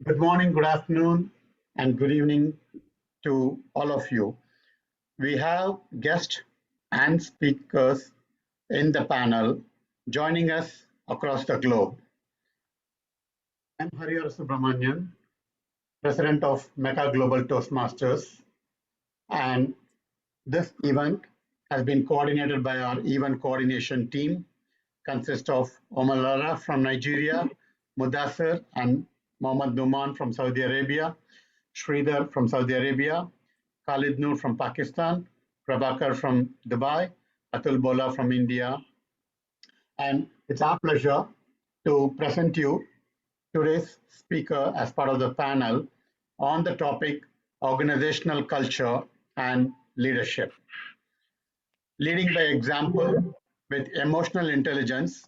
Good morning, good afternoon, and good evening to all of you. We have guests and speakers in the panel joining us across the globe. I'm Harihar Subramanian, President of MECA Global Toastmasters, and this event has been coordinated by our event coordination team, consists of Omalara from Nigeria, Muddasir and Mohammad Numan from Saudi Arabia, Sridhar from Saudi Arabia, Khalid Noor from Pakistan, Prabhakar from Dubai, Atul Bola from India. And it's our pleasure to present you today's speaker as part of the panel on the topic organizational culture and leadership. Leading by example with emotional intelligence,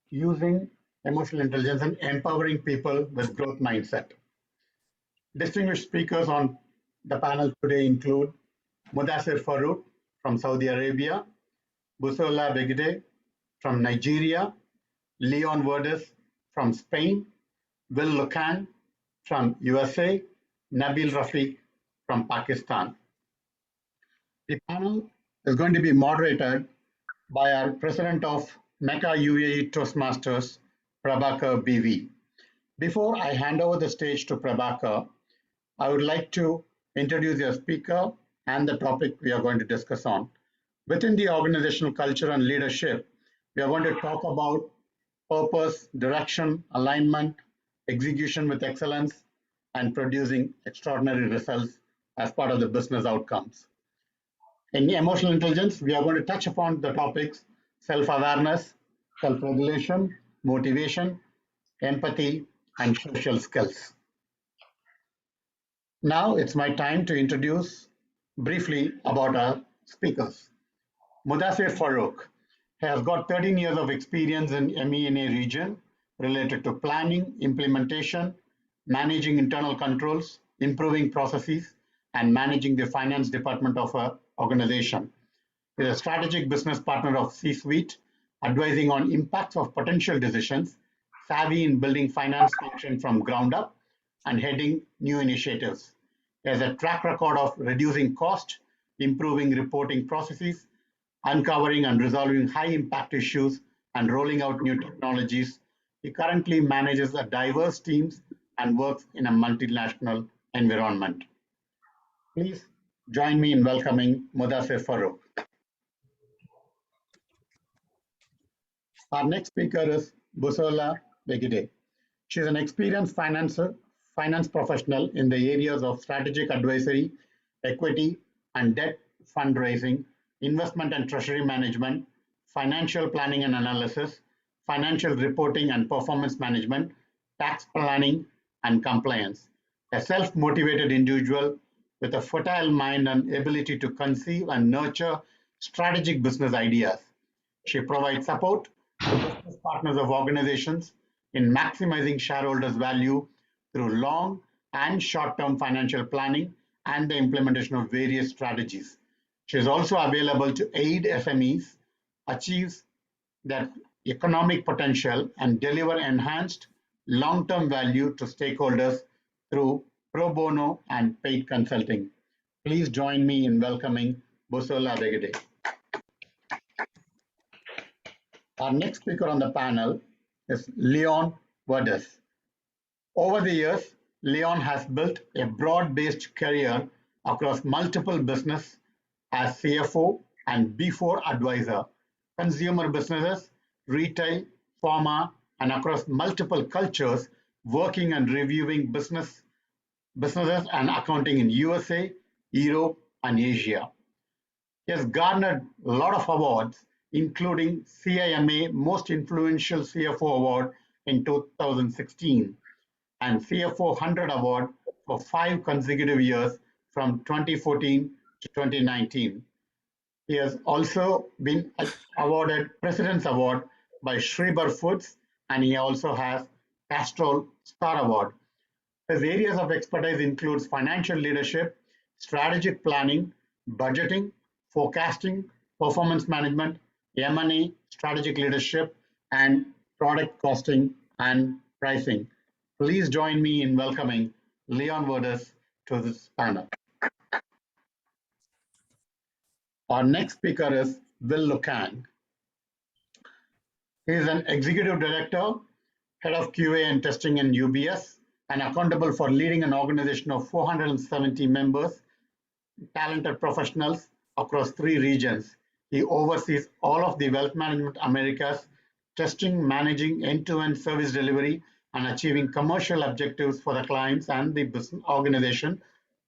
using emotional intelligence and empowering people with growth mindset. Distinguished speakers on the panel today include Muddasir Farooq from Saudi Arabia, Busola Bejide from Nigeria, Leon Verdes from Spain, Lukang from USA, Nabeel Rafique from Pakistan. The panel is going to be moderated by our President of MECA UAE Toastmasters, Prabhakar BV. Before I hand over the stage to Prabhakar, I would like to introduce your speaker and the topic we are going to discuss on. Within the organizational culture and leadership, we are going to talk about purpose, direction, alignment, execution with excellence, and producing extraordinary results as part of the business outcomes. In emotional intelligence, we are going to touch upon the topics self-awareness, self-regulation, motivation, empathy, and social skills. Now it's my time to introduce briefly about our speakers. Muddasir Farooq has got 13 years of experience in MENA region related to planning, implementation, managing internal controls, improving processes, and managing the finance department of an organization. He is a strategic business partner of C-suite, advising on impacts of potential decisions, savvy in building finance function from ground up, and heading new initiatives. He has a track record of reducing cost, improving reporting processes, uncovering and resolving high-impact issues, and rolling out new technologies. He currently manages a diverse teams and works in a multinational environment. Please join me in welcoming Muddasir Farooq. Our next speaker is Busola Bejide. She is an experienced finance professional in the areas of strategic advisory, equity and debt fundraising, investment and treasury management, financial planning and analysis, financial reporting and performance management, tax planning and compliance. A self-motivated individual with a fertile mind and ability to conceive and nurture strategic business ideas. She provides support to business partners of organizations in maximizing shareholders' value through long and short-term financial planning and the implementation of various strategies. She is also available to aid SMEs achieve their economic potential and deliver enhanced long-term value to stakeholders through pro bono and paid consulting. Please join me in welcoming Busola Bejide. Our next speaker on the panel is Leon Verdes. Over the years, Leon has built a broad-based career across multiple business as CFO and B4 advisor, consumer businesses, retail, pharma, and across multiple cultures, working and reviewing businesses and accounting in USA, Europe, and Asia. He has garnered a lot of awards, including CIMA Most Influential CFO Award in 2016 and CFO 100 Award for 5 consecutive years from 2014 to 2019. He has also been awarded President's Award by Schreiber Foods, and he also has Castrol Star Award. His areas of expertise includes financial leadership, strategic planning, budgeting, forecasting, performance management, M&A, strategic leadership, and product costing and pricing. Please join me in welcoming Leon Verdes to this panel. Our next speaker is Will Lukang. He is an executive director, head of QA and testing in UBS, and accountable for leading an organization of 470 members, talented professionals across 3 regions. He oversees all of the Wealth Management Americas, testing, managing end-to-end service delivery, and achieving commercial objectives for the clients and the business organization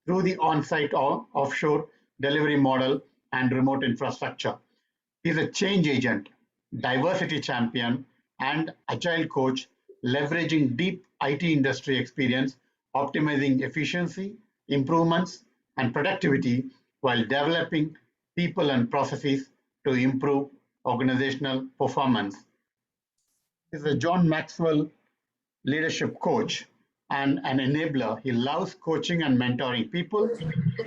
through the on-site or offshore delivery model and remote infrastructure. He's a change agent, diversity champion, and agile coach, leveraging deep IT industry experience, optimizing efficiency, improvements, and productivity while developing people and processes to improve organizational performance. He's a John Maxwell leadership coach and an enabler. He loves coaching and mentoring people.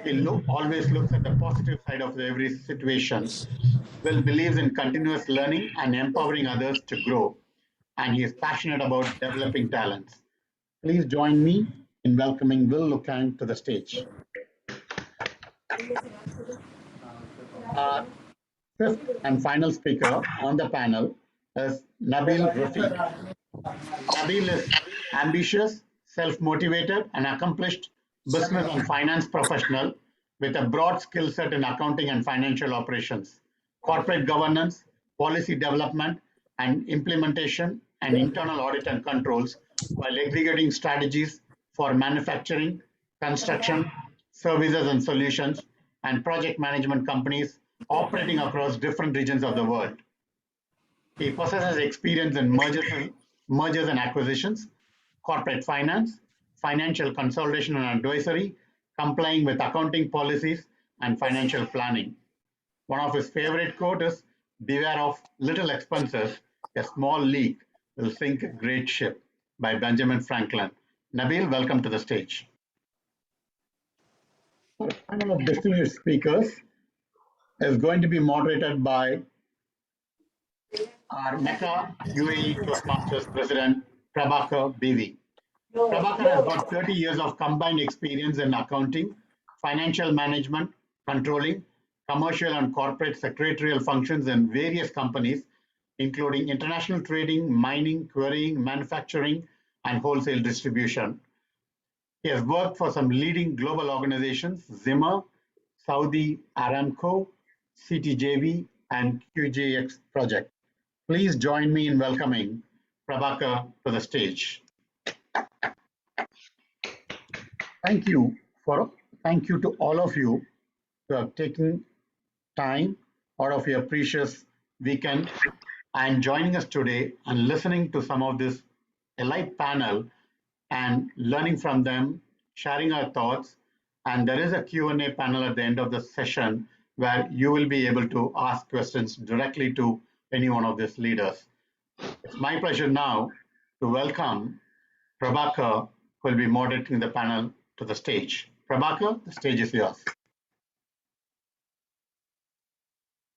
He always looks at the positive side of every situation. Will believes in continuous learning and empowering others to grow, and he is passionate about developing talents. Please join me in welcoming Will Lukang to the stage. Our fifth and final speaker on the panel is Nabeel Rafique. Nabeel is ambitious, self-motivated, and accomplished business and finance professional with a broad skill set in accounting and financial operations, corporate governance, policy development and implementation, and internal audit and controls, while executing strategies for manufacturing, construction, services and solutions, and project management companies operating across different regions of the world. He possesses experience in mergers and acquisitions, corporate finance, financial consolidation and advisory, complying with accounting policies, and financial planning. One of his favorite quotes is, "Beware of little expenses, a small leak will sink a great ship," by Benjamin Franklin. Nabeel, welcome to the stage. Our panel of distinguished speakers is going to be moderated by our MECA UAE Toastmasters President, Prabhakar BV. Prabhakar has got 30 years of combined experience in accounting, financial management, controlling, commercial and corporate secretarial functions in various companies, including international trading, mining, quarrying, manufacturing, and wholesale distribution. He has worked for some leading global organizations, Zimmer, Saudi Aramco, CTJV, and QJX Project. Please join me in welcoming Prabhakar to the stage. Thank you to all of you who have taken time out of your precious weekend and joining us today and listening to some of this elite panel and learning from them, sharing our thoughts. And there is a Q&A panel at the end of the session where you will be able to ask questions directly to any one of these leaders. It's my pleasure now to welcome Prabhakar, who will be moderating the panel, to the stage. Prabhakar, the stage is yours.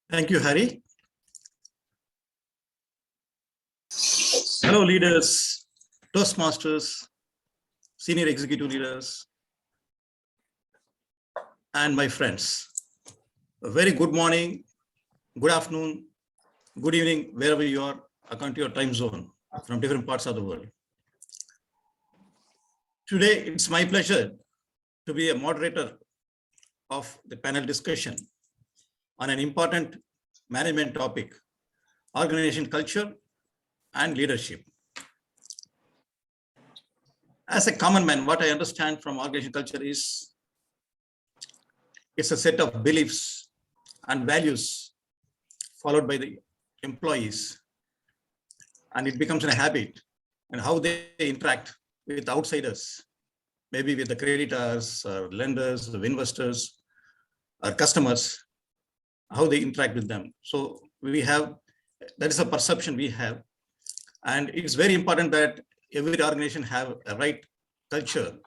Thank you, Hari. Hello, leaders, Toastmasters, senior executive leaders, and my friends. A very good morning, good afternoon, good evening, wherever you are, according to your time zone from different parts of the world. Today, it's my pleasure to be a moderator of the panel discussion on an important management topic, organization culture and leadership. As a common man, what I understand from organization culture is it's a set of beliefs and values followed by the employees, and it becomes a habit, and how they interact with outsiders, maybe with the creditors or lenders or investors or customers, how they interact with them. So that is a perception we have. And it's very important that every organization have a right culture,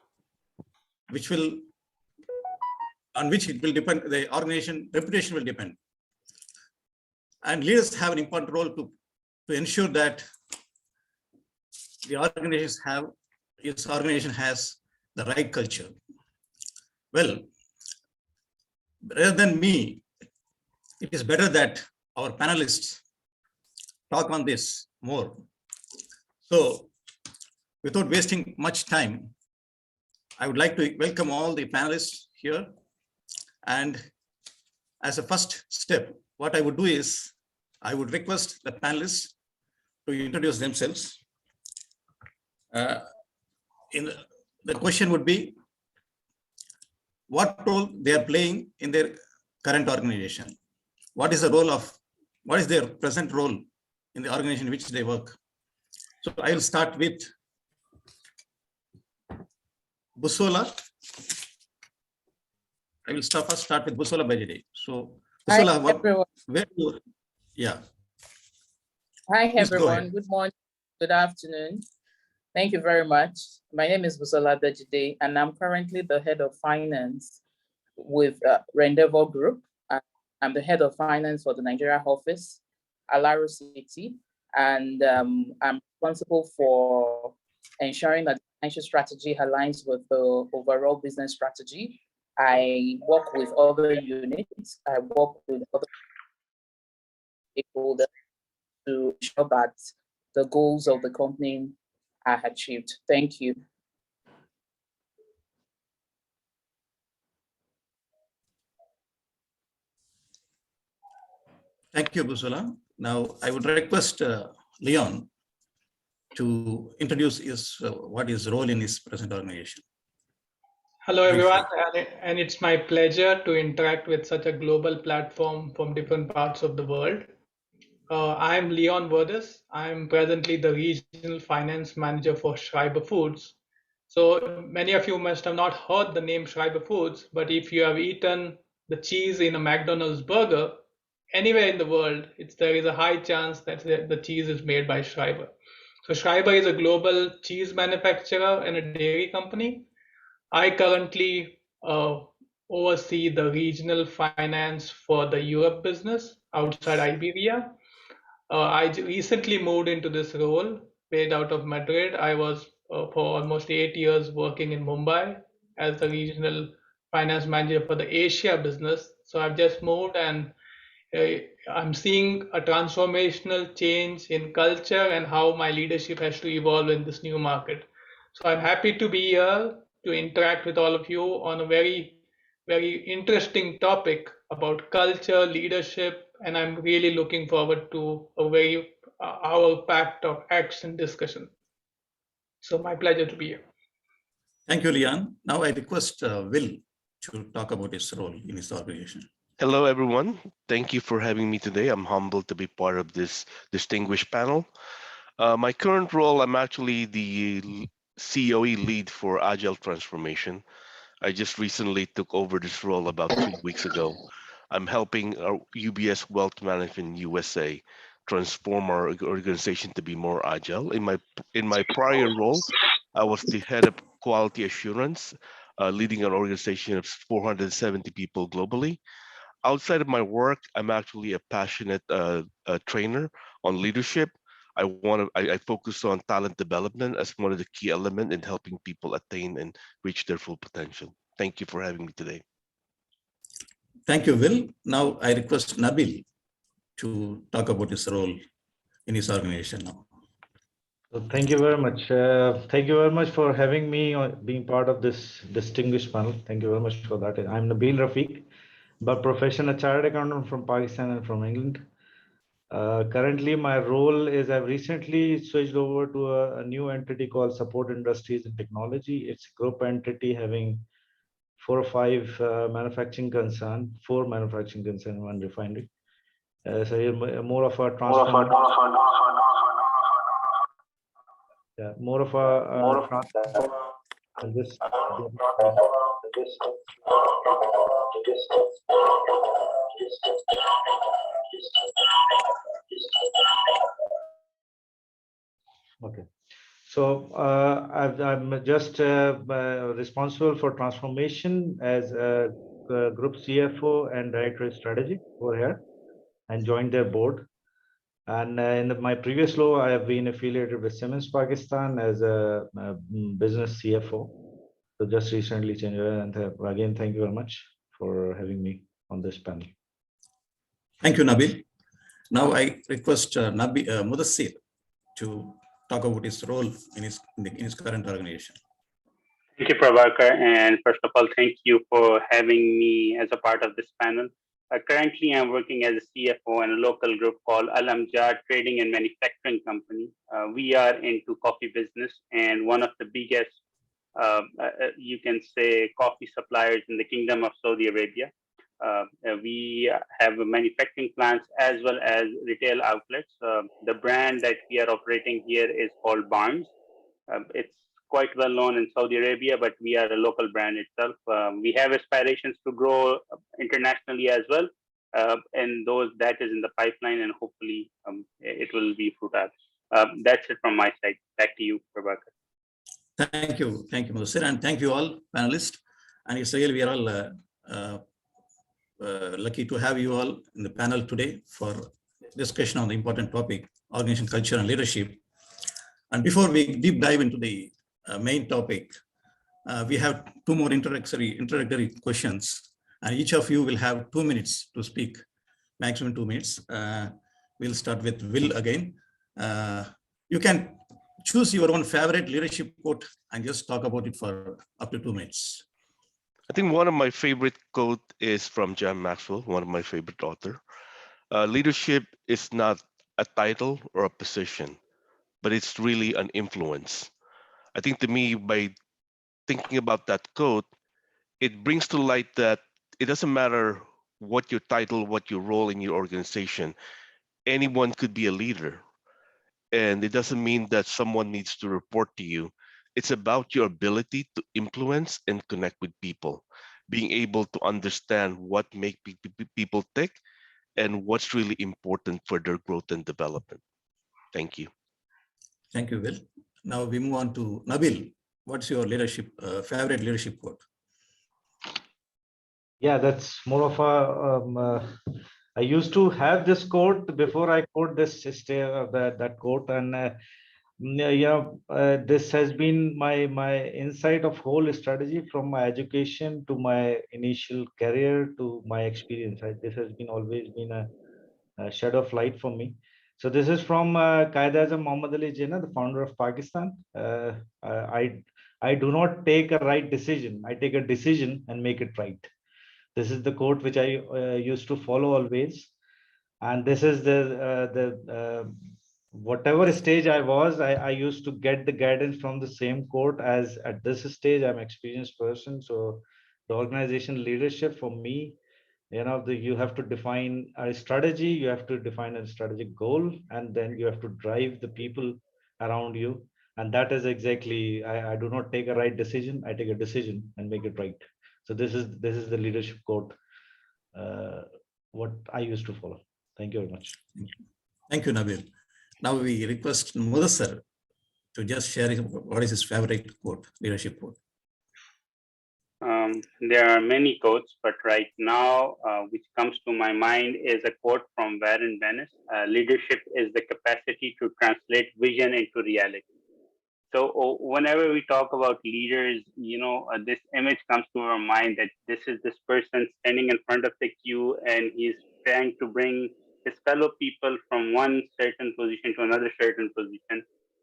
on which it will depend, the organization reputation will depend. And leaders have an important role to ensure that the organizations have his organization has the right culture. Well, rather than me, it is better that our panelists talk on this more. So without wasting much time, I would like to welcome all the panelists here. And as a first step, what I would do is I would request the panelists to introduce themselves. The question would be, what role they are playing in their current organization? What is their present role in the organization in which they work? So I will start with Busola. I will first start with Busola Bejide. So Busola, yeah. Hi Please everyone, good morning, good afternoon. Thank you very much. My name is Busola Bejide, and I'm currently the head of finance with Rendeavor Group. I'm the head of finance for the Nigeria office, Alaro City, and I'm responsible for ensuring that the financial strategy aligns with the overall business strategy. I work with other units, I work with other stakeholders to ensure that the goals of the company are achieved. Thank you. Thank you, Busola. Now, I would request Leon to introduce what his role in his present organization. Hello, everyone, and it's my pleasure to interact with such a global platform from different parts of the world. I'm Leon Verdes. I'm presently the regional finance manager for Schreiber Foods. So many of you must have not heard the name Schreiber Foods, but if you have eaten the cheese in a McDonald's burger, anywhere in the world, there is a high chance that the cheese is made by Schreiber. So Schreiber is a global cheese manufacturer and a dairy company. I currently oversee the regional finance for the Europe business outside Iberia. I recently moved into this role based out of Madrid. I was for almost 8 years working in Mumbai as the regional finance manager for the Asia business. So I've just moved, and I'm seeing a transformational change in culture and how my leadership has to evolve in this new market. So I'm happy to be here to interact with all of you on a very, very interesting topic about culture, leadership, and I'm really looking forward to our pact of action discussion. So my pleasure to be here. Thank you, Leon. Now I request Will to talk about his role in his organization. Hello, everyone. Thank you for having me today. I'm humbled to be part of this distinguished panel. My current role, I'm actually the COE lead for Agile Transformation. I just recently took over this role about 3 weeks ago. I'm helping our UBS Wealth Management USA transform our organization to be more agile. In my prior role, I was the head of quality assurance, leading an organization of 470 people globally. Outside of my work, I'm actually a passionate trainer on leadership. I focus on talent development as one of the key elements in helping people attain and reach their full potential. Thank you for having me today. Thank you, Will. Now I request Nabeel to talk about his role in his organization now. So thank you very much. Thank you very much for having me being part of this distinguished panel. Thank you very much for that. I'm Nabeel Rafique, by profession a chartered accountant from Pakistan and from England. Currently, my role is I've recently switched over to a new entity called Support Industries and Technology. It's a group entity having 4 or 5 manufacturing concern, 4 manufacturing concern, 1 refinery. So here more of a transformation. Yeah, more of a this. Okay, so I'm just responsible for transformation as a group CFO and director of strategy over here, and joined their board. And in my previous role, I have been affiliated with Siemens Pakistan as a business CFO. So just recently changed. And again, thank you very much for having me on this panel. Thank you, Nabeel. Now I request Muddasir to talk about his role in his current organization. Thank you, Prabhakar. And first of all, thank you for having me as a part of this panel. Currently, I'm working as a CFO in a local group called Al Amjad Trading and Manufacturing Company. We are into coffee business and one of the biggest, you can say, coffee suppliers in the Kingdom of Saudi Arabia. We have manufacturing plants as well as retail outlets. The brand that we are operating here is called Barnes. It's quite well known in Saudi Arabia, but we are a local brand itself. We have aspirations to grow internationally as well, and that is in the pipeline, and hopefully it will be fruit out. That's it from my side. Back to you, Prabhakar. Thank you, Muddasir, and thank you all panelists. And it's really we are all lucky to have you all in the panel today for discussion on the important topic, organization culture and leadership. And before we deep dive into the main topic, we have two more introductory questions, and each of you will have 2 minutes to speak, maximum 2 minutes. We'll start with Will again. You can choose your own favorite leadership quote and just talk about it for up to 2 minutes. I think one of my favorite quote is from John Maxwell, one of my favorite author. Leadership is not a title or a position, but it's really an influence. I think to me, by thinking about that quote, it brings to light that it doesn't matter what your title, what your role in your organization, anyone could be a leader. And it doesn't mean that someone needs to report to you. It's about your ability to influence and connect with people, being able to understand what makes people tick and what's really important for their growth and development. Thank you. Thank you, Will. Now we move on to Nabeel. What's your favorite leadership quote? Yeah, that's more of a. I used to have this quote before I quote that quote, and this has been my insight of whole strategy from my education to my initial career to my experience. This has been always been a shadow of light for me. So this is from Qaeda-e-Azam Muhammad Ali Jinnah, the founder of Pakistan. I do not take a right decision. I take a decision and make it right. This is the quote which I used to follow always. And this is the whatever stage I was, I used to get the guidance from the same quote. As at this stage, I'm an experienced person. So the organization leadership for me, you have to define a strategy, you have to define a strategic goal, and then you have to drive the people around you. And that is exactly, I do not take a right decision, I take a decision and make it right. So this is the leadership quote, what I used to follow. Thank you very much. Thank you, Nabeel. Now we request Muddasir to just share what is his favorite quote, leadership quote. There are many quotes, but right now, which comes to my mind is a quote from Verdes. Leadership is the capacity to translate vision into reality. So whenever we talk about leaders, this image comes to our mind that this is this person standing in front of the queue and he's trying to bring his fellow people from one certain position to another certain position.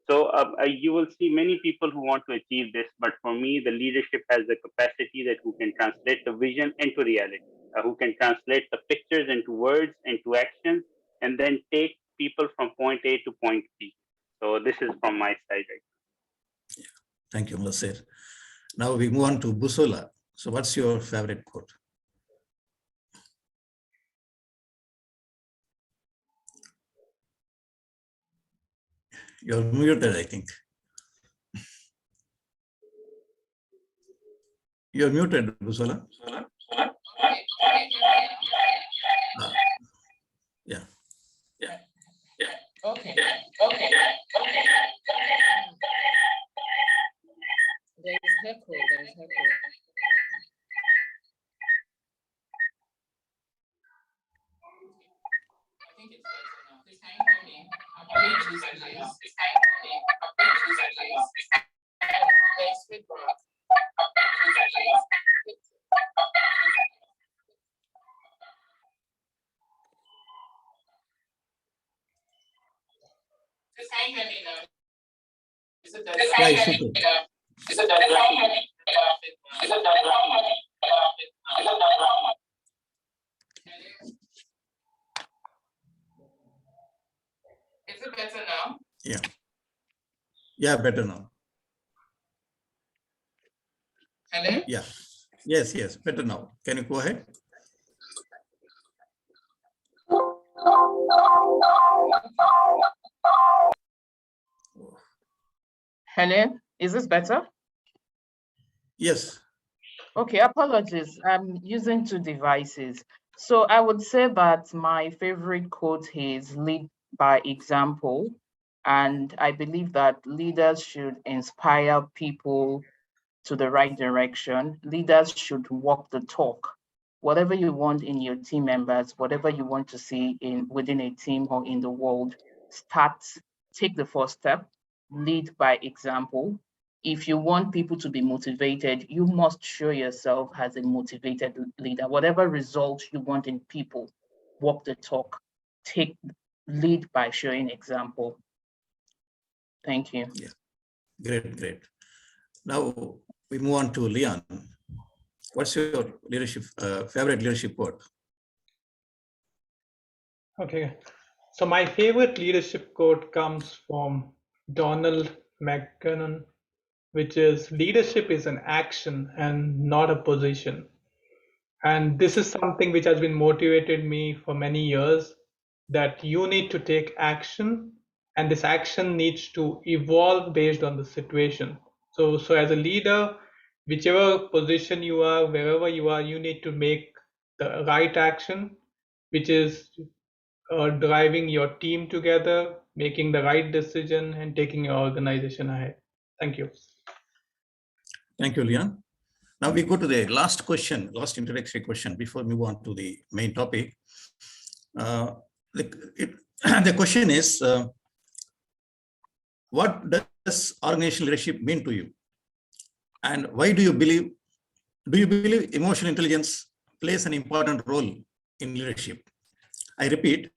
So you will see many people who want to achieve this, but for me, the leadership has the capacity that who can translate the vision into reality, who can translate the pictures into words, into actions, and then take people from point A to point B. So this is from my side right now. Yeah. Thank you, Muddasir. Now we move on to Busola. So what's your favorite quote? You're muted, I think. You're muted, Busola. Yeah. Okay. There is echo. I think it's better now. Please can you hear me? hear me now? Yeah, it's okay. Is it better now? Yeah. Yeah, better now. Hello? Yeah. Yes, yes, better now. Can you go ahead? Hello? Is this better? Yes. Okay, apologies. I'm using two devices. So I would say that my favorite quote is lead by example. And I believe that leaders should inspire people to the right direction. Leaders should walk the talk. Whatever you want in your team members, whatever you want to see within a team or in the world, take the first step, lead by example. If you want people to be motivated, you must show yourself as a motivated leader. Whatever result you want in people, walk the talk, lead by showing example. Thank you. Yeah. Great, great. Now we move on to Leon. What's your leadership favorite leadership quote? Okay. So my favorite leadership quote comes from Donald McKinnon, which is leadership is an action and not a position. And this is something which has been motivated me for many years, that you need to take action and this action needs to evolve based on the situation. So as a leader, whichever position you are, wherever you are, you need to make the right action, which is driving your team together, making the right decision, and taking your organization ahead. Thank you. Thank you, Leon. Now we go to the last question, last introductory question before we move on to the main topic. The question is, what does organizational leadership mean to you? And why do you believe emotional intelligence plays an important role in leadership? I repeat,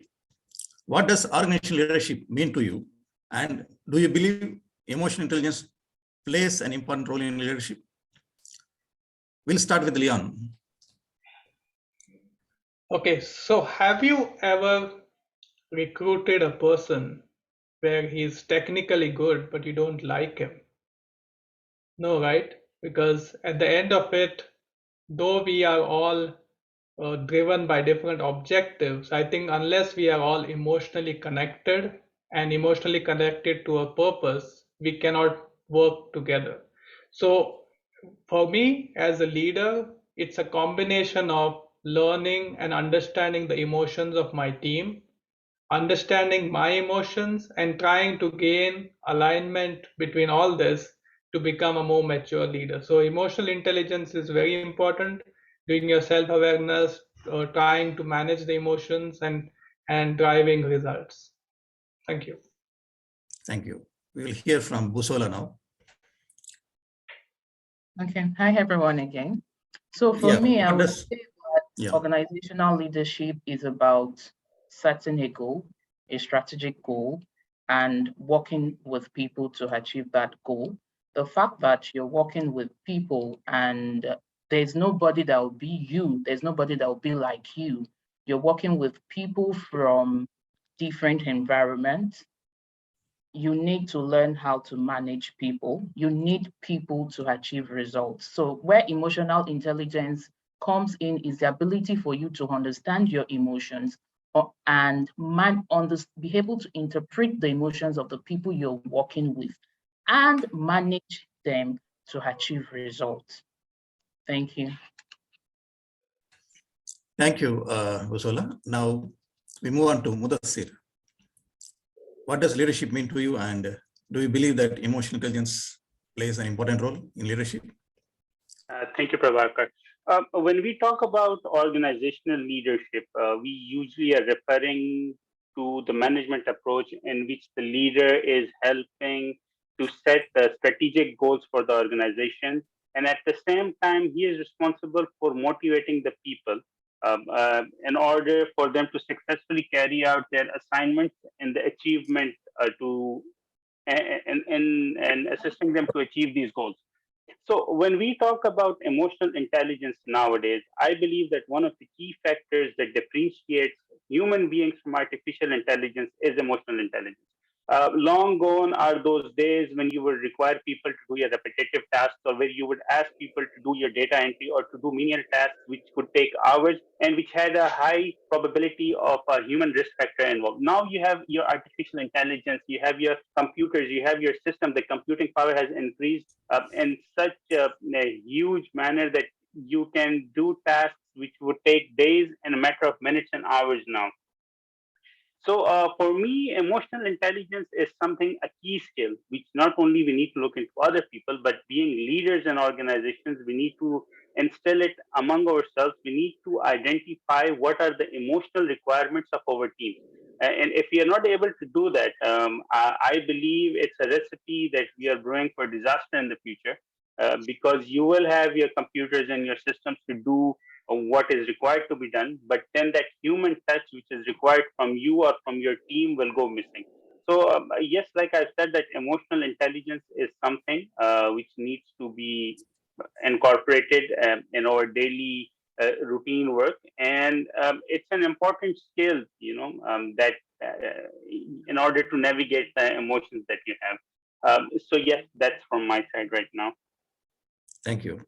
what does organizational leadership mean to you? And do you believe emotional intelligence plays an important role in leadership? We'll start with Leon. Okay, so have you ever recruited a person where he's technically good, but you don't like him? No, right? Because at the end of it, though we are all driven by different objectives, I think unless we are all emotionally connected to a purpose, we cannot work together. So for me as a leader, it's a combination of learning and understanding the emotions of my team, understanding my emotions, and trying to gain alignment between all this to become a more mature leader. So emotional intelligence is very important, doing your self-awareness, trying to manage the emotions and driving results. Thank you. Thank you. We will hear from Busola now. Okay, hi everyone again. So for me, I would say that organizational leadership is about setting a goal, a strategic goal, and working with people to achieve that goal. The fact that you're working with people and there's nobody that will be you, there's nobody that will be like you. You're working with people from different environments. You need to learn how to manage people. You need people to achieve results. So where emotional intelligence comes in is the ability for you to understand your emotions and be able to interpret the emotions of the people you're working with and manage them to achieve results. Thank you. Thank you, Busola. Now we move on to Muddasir. What does leadership mean to you, and do you believe that emotional intelligence plays an important role in leadership? Thank you, Prabhakar. When we talk about organizational leadership, we usually are referring to the management approach in which the leader is helping to set the strategic goals for the organization. And at the same time, he is responsible for motivating the people in order for them to successfully carry out their assignments and the achievement to and assisting them to achieve these goals. So when we talk about emotional intelligence nowadays, I believe that one of the key factors that differentiates human beings from artificial intelligence is emotional intelligence. Long gone are those days when you would require people to do your repetitive tasks, or where you would ask people to do your data entry or to do menial tasks which could take hours and which had a high probability of a human risk factor involved. Now you have your artificial intelligence, you have your computers, you have your system. The computing power has increased in such a huge manner that you can do tasks which would take days in a matter of minutes and hours now. So for me, emotional intelligence is something, a key skill, which not only we need to look into other people, but being leaders in organizations, we need to instill it among ourselves. We need to identify what are the emotional requirements of our team. And if we are not able to do that, I believe it's a recipe that we are brewing for disaster in the future, because you will have your computers and your systems to do what is required to be done, but then that human touch which is required from you or from your team will go missing. So yes, like I said, that emotional intelligence is something which needs to be incorporated in our daily routine work, and it's an important skill, that in order to navigate the emotions that you have. So yes, that's from my side right now. Thank you.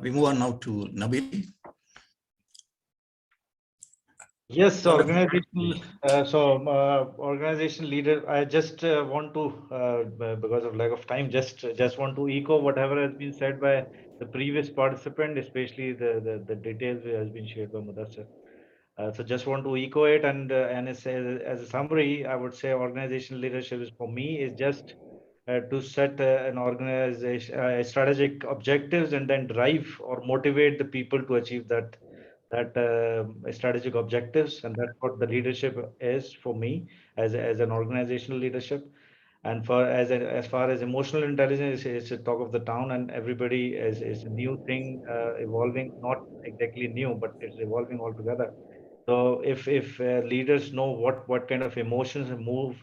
We move on now to Nabeel. Yes, organizational. Organization leader. I just want to, because of lack of time, just want to echo whatever has been said by the previous participant, especially the details that has been shared by Muddasir. So just want to echo it, and as a summary, I would say organizational leadership is, for me, is just to set an organization strategic objectives and then drive or motivate the people to achieve that strategic objectives, and that's what the leadership is for me as an organizational leadership. And as far as emotional intelligence is a talk of the town, and everybody is a new thing, evolving, not exactly new, but it's evolving altogether. So if leaders know what kind of emotions move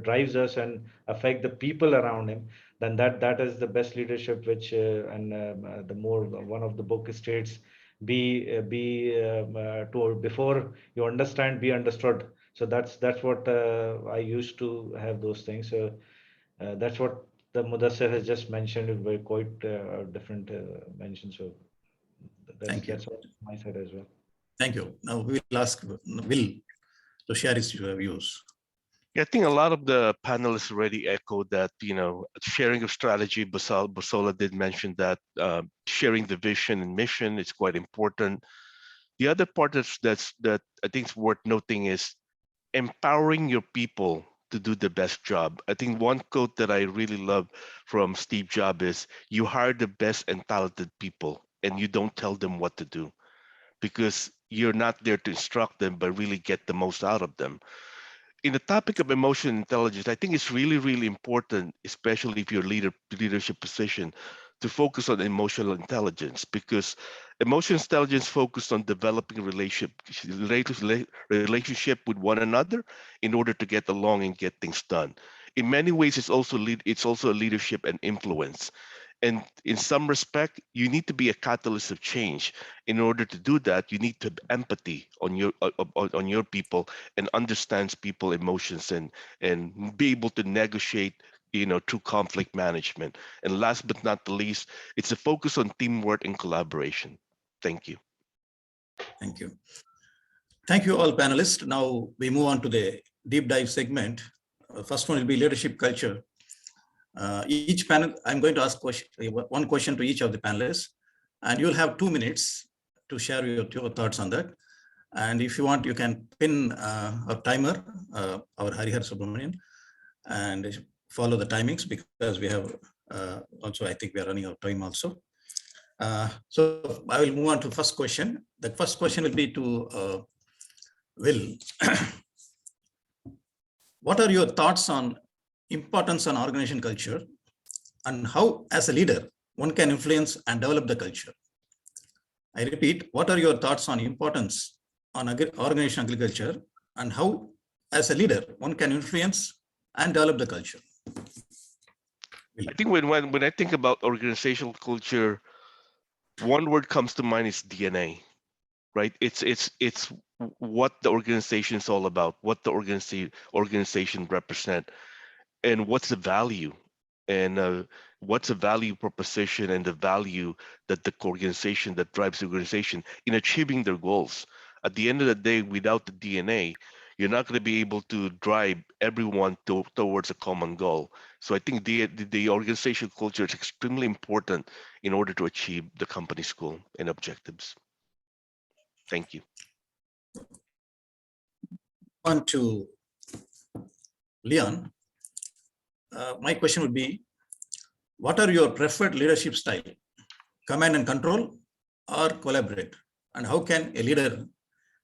drives us and affect the people around him, then that is the best leadership. Which the more one of the book states, before you understand, be understood. So that's what I used to have those things. So that's what the Muddasir has just mentioned. It were quite different mentions. So that's all my side as well. Thank you. Now we will ask Will to share his views. Yeah, I think a lot of the panelists already echoed that, sharing of strategy. Busola did mention that sharing the vision and mission is quite important. The other part that I think is worth noting is empowering your people to do the best job. I think one quote that I really love from Steve Jobs is, "You hire the best and talented people, and you don't tell them what to do, because you're not there to instruct them, but really get the most out of them." In the topic of emotional intelligence, I think it's really, really important, especially if you're leadership position, to focus on emotional intelligence, because emotional intelligence focuses on developing relationship with one another in order to get along and get things done. In many ways, it's also a leadership and influence. And in some respect, you need to be a catalyst of change. In order to do that, you need to have empathy on your people and understands people emotions and be able to negotiate, through conflict management. And last but not the least, it's a focus on teamwork and collaboration. Thank you. Thank you. Thank you all panelists. Now we move on to the deep dive segment. First one will be leadership culture. Each panel, I'm going to ask one question to each of the panelists, and you'll have 2 minutes to share your thoughts on that. And if you want, you can pin a timer, our Harihar Subramanian, and follow the timings, because we have also, I think we are running out of time also. So I will move on to the first question. The first question will be to Will. What are your thoughts on importance on organization culture, and how, as a leader, one can influence and develop the culture? I repeat, what are your thoughts on importance on organizational agriculture, and how, as a leader, one can influence and develop the culture? I think when I think about organizational culture, one word comes to mind is DNA, right? It's what the organization is all about, what the organization represent, and what's the value, and what's the value proposition and the value that the organization that drives the organization in achieving their goals. At the end of the day, without the DNA, you're not going to be able to drive everyone towards a common goal. So I think the organizational culture is extremely important in order to achieve the company's goal and objectives. Thank you. On to Leon. My question would be, what are your preferred leadership style? Command and control or collaborate? And how can a leader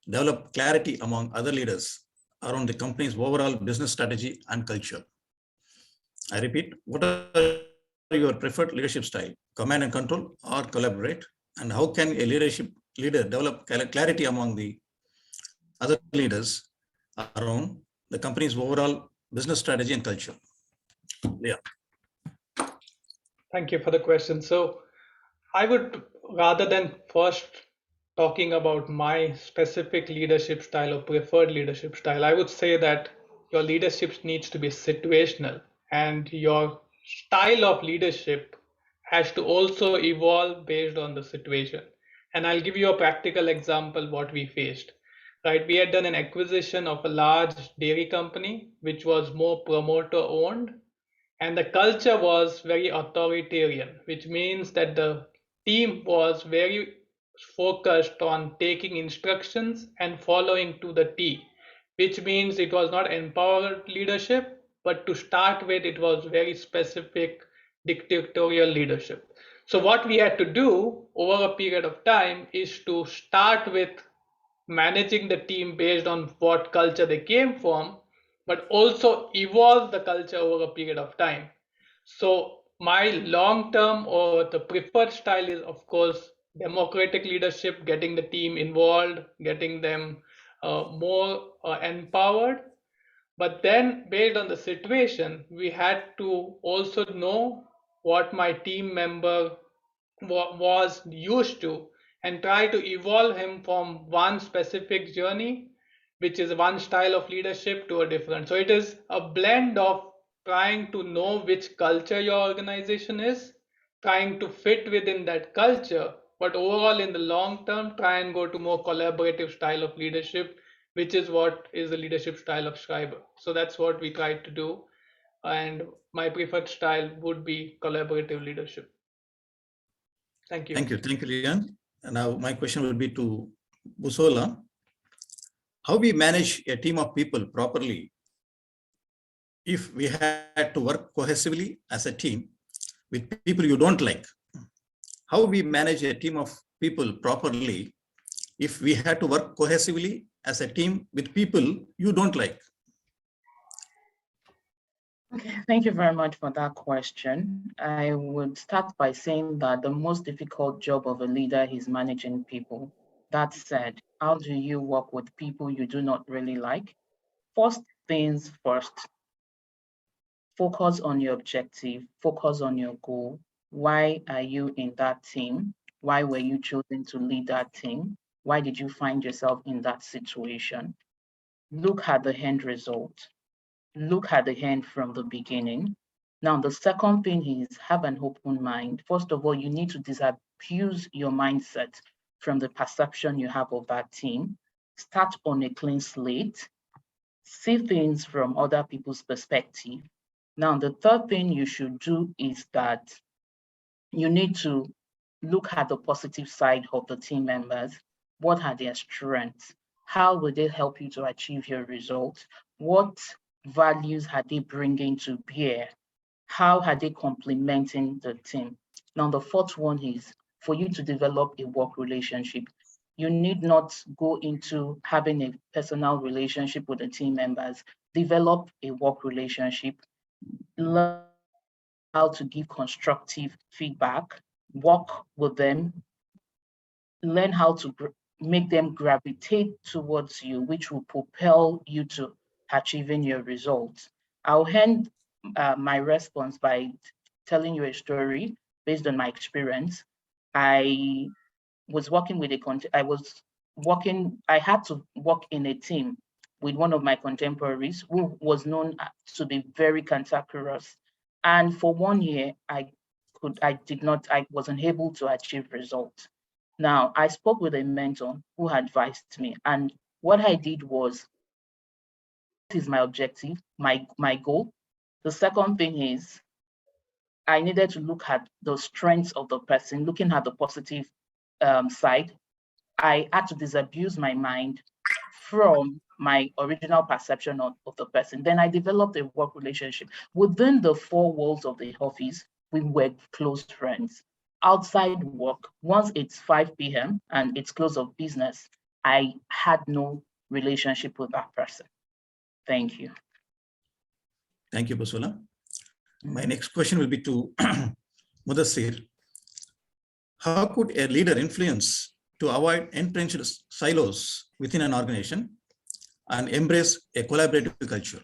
develop clarity among other leaders around the company's overall business strategy and culture? I repeat, what are your preferred leadership style? Command and control or collaborate? And how can a leader develop clarity among the other leaders around the company's overall business strategy and culture? Yeah. Thank you for the question. So I would, rather than first talking about my specific leadership style or preferred leadership style, I would say that your leadership needs to be situational, and your style of leadership has to also evolve based on the situation. And I'll give you a practical example what we faced. Right, we had done an acquisition of a large dairy company which was more promoter owned, and the culture was very authoritarian, which means that the team was very focused on taking instructions and following to the T, which means it was not empowered leadership, but to start with, it was very specific dictatorial leadership. So what we had to do over a period of time is to start with managing the team based on what culture they came from, but also evolve the culture over a period of time. So my long-term or the preferred style is, of course, democratic leadership, getting the team involved, getting them more empowered. But then based on the situation, we had to also know what my team member was used to and try to evolve him from one specific journey, which is one style of leadership, to a different. So it is a blend of trying to know which culture your organization is, trying to fit within that culture, but overall in the long term, try and go to more collaborative style of leadership, which is what is the leadership style of Schreiber. So that's what we tried to do. And my preferred style would be collaborative leadership. Thank you. Thank you, Leon. And now my question will be to Busola. How we manage a team of people properly if we had to work cohesively as a team with people you don't like? How we manage a team of people properly if we had to work cohesively as a team with people you don't like? Okay, thank you very much for that question. I would start by saying that the most difficult job of a leader is managing people. That said, how do you work with people you do not really like? First things first, focus on your objective, focus on your goal. Why are you in that team? Why were you chosen to lead that team? Why did you find yourself in that situation? Look at the end result. Look at the end from the beginning. Now, the second thing is have an open mind. First of all, you need to disabuse your mindset from the perception you have of that team. Start on a clean slate. See things from other people's perspective. Now, the third thing you should do is that you need to look at the positive side of the team members. What are their strengths? How will they help you to achieve your results? What values are they bringing to bear? How are they complementing the team? Now, the fourth one is for you to develop a work relationship. You need not go into having a personal relationship with the team members. Develop a work relationship. Learn how to give constructive feedback. Work with them. Learn how to make them gravitate towards you, which will propel you to achieving your results. I'll end my response by telling you a story based on my experience. I was working with I had to work in a team with one of my contemporaries who was known to be very cantankerous. And for 1 year, I wasn't able to achieve results. Now, I spoke with a mentor who advised me, and what I did was, this is my objective, my goal. The second thing is, I needed to look at the strengths of the person, looking at the positive side. I had to disabuse my mind from my original perception of the person. Then I developed a work relationship. Within the 4 walls of the office, we were close friends. Outside work, once it's 5 p.m. and it's close of business, I had no relationship with that person. Thank you. Thank you, Busola. My next question will be to Muddasir. How could a leader influence to avoid entrenched silos within an organization and embrace a collaborative culture?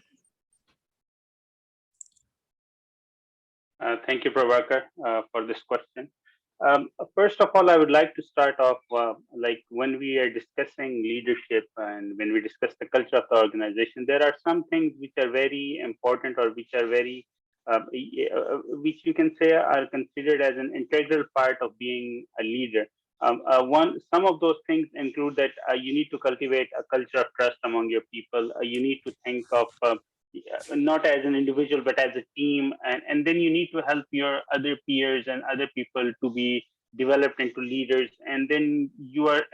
Thank you, Prabhakar, for this question. First of all, I would like to start off like when we are discussing leadership and when we discuss the culture of the organization, there are some things which are very important or which are very, which you can say are considered as an integral part of being a leader. Some of those things include that you need to cultivate a culture of trust among your people. You need to think of not as an individual, but as a team. And then you need to help your other peers and other people to be developed into leaders. And then you are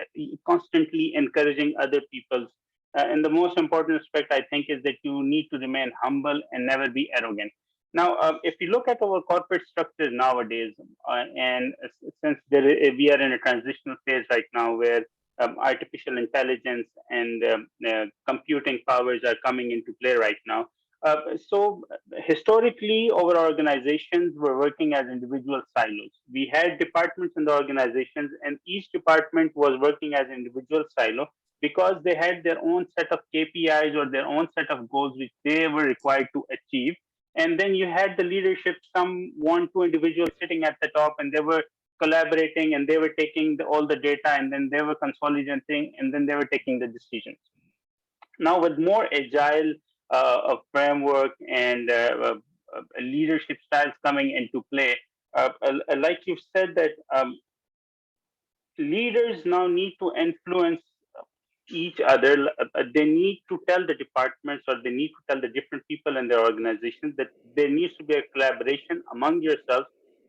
constantly encouraging other people. And the most important aspect, I think, is that you need to remain humble and never be arrogant. Now, if you look at our corporate structures nowadays, and since we are in a transitional phase right now where artificial intelligence and computing powers are coming into play right now. So historically, our organizations were working as individual silos. We had departments in the organizations, and each department was working as individual silo because they had their own set of KPIs or their own set of goals which they were required to achieve. And then you had the leadership, some 1-2 individuals sitting at the top, and they were collaborating and they were taking all the data and then they were consolidating and then they were taking the decisions. Now with more agile framework and leadership styles coming into play, like you've said that leaders now need to influence each other. They need to tell the departments or they need to tell the different people in their organizations that there needs to be a collaboration among yourselves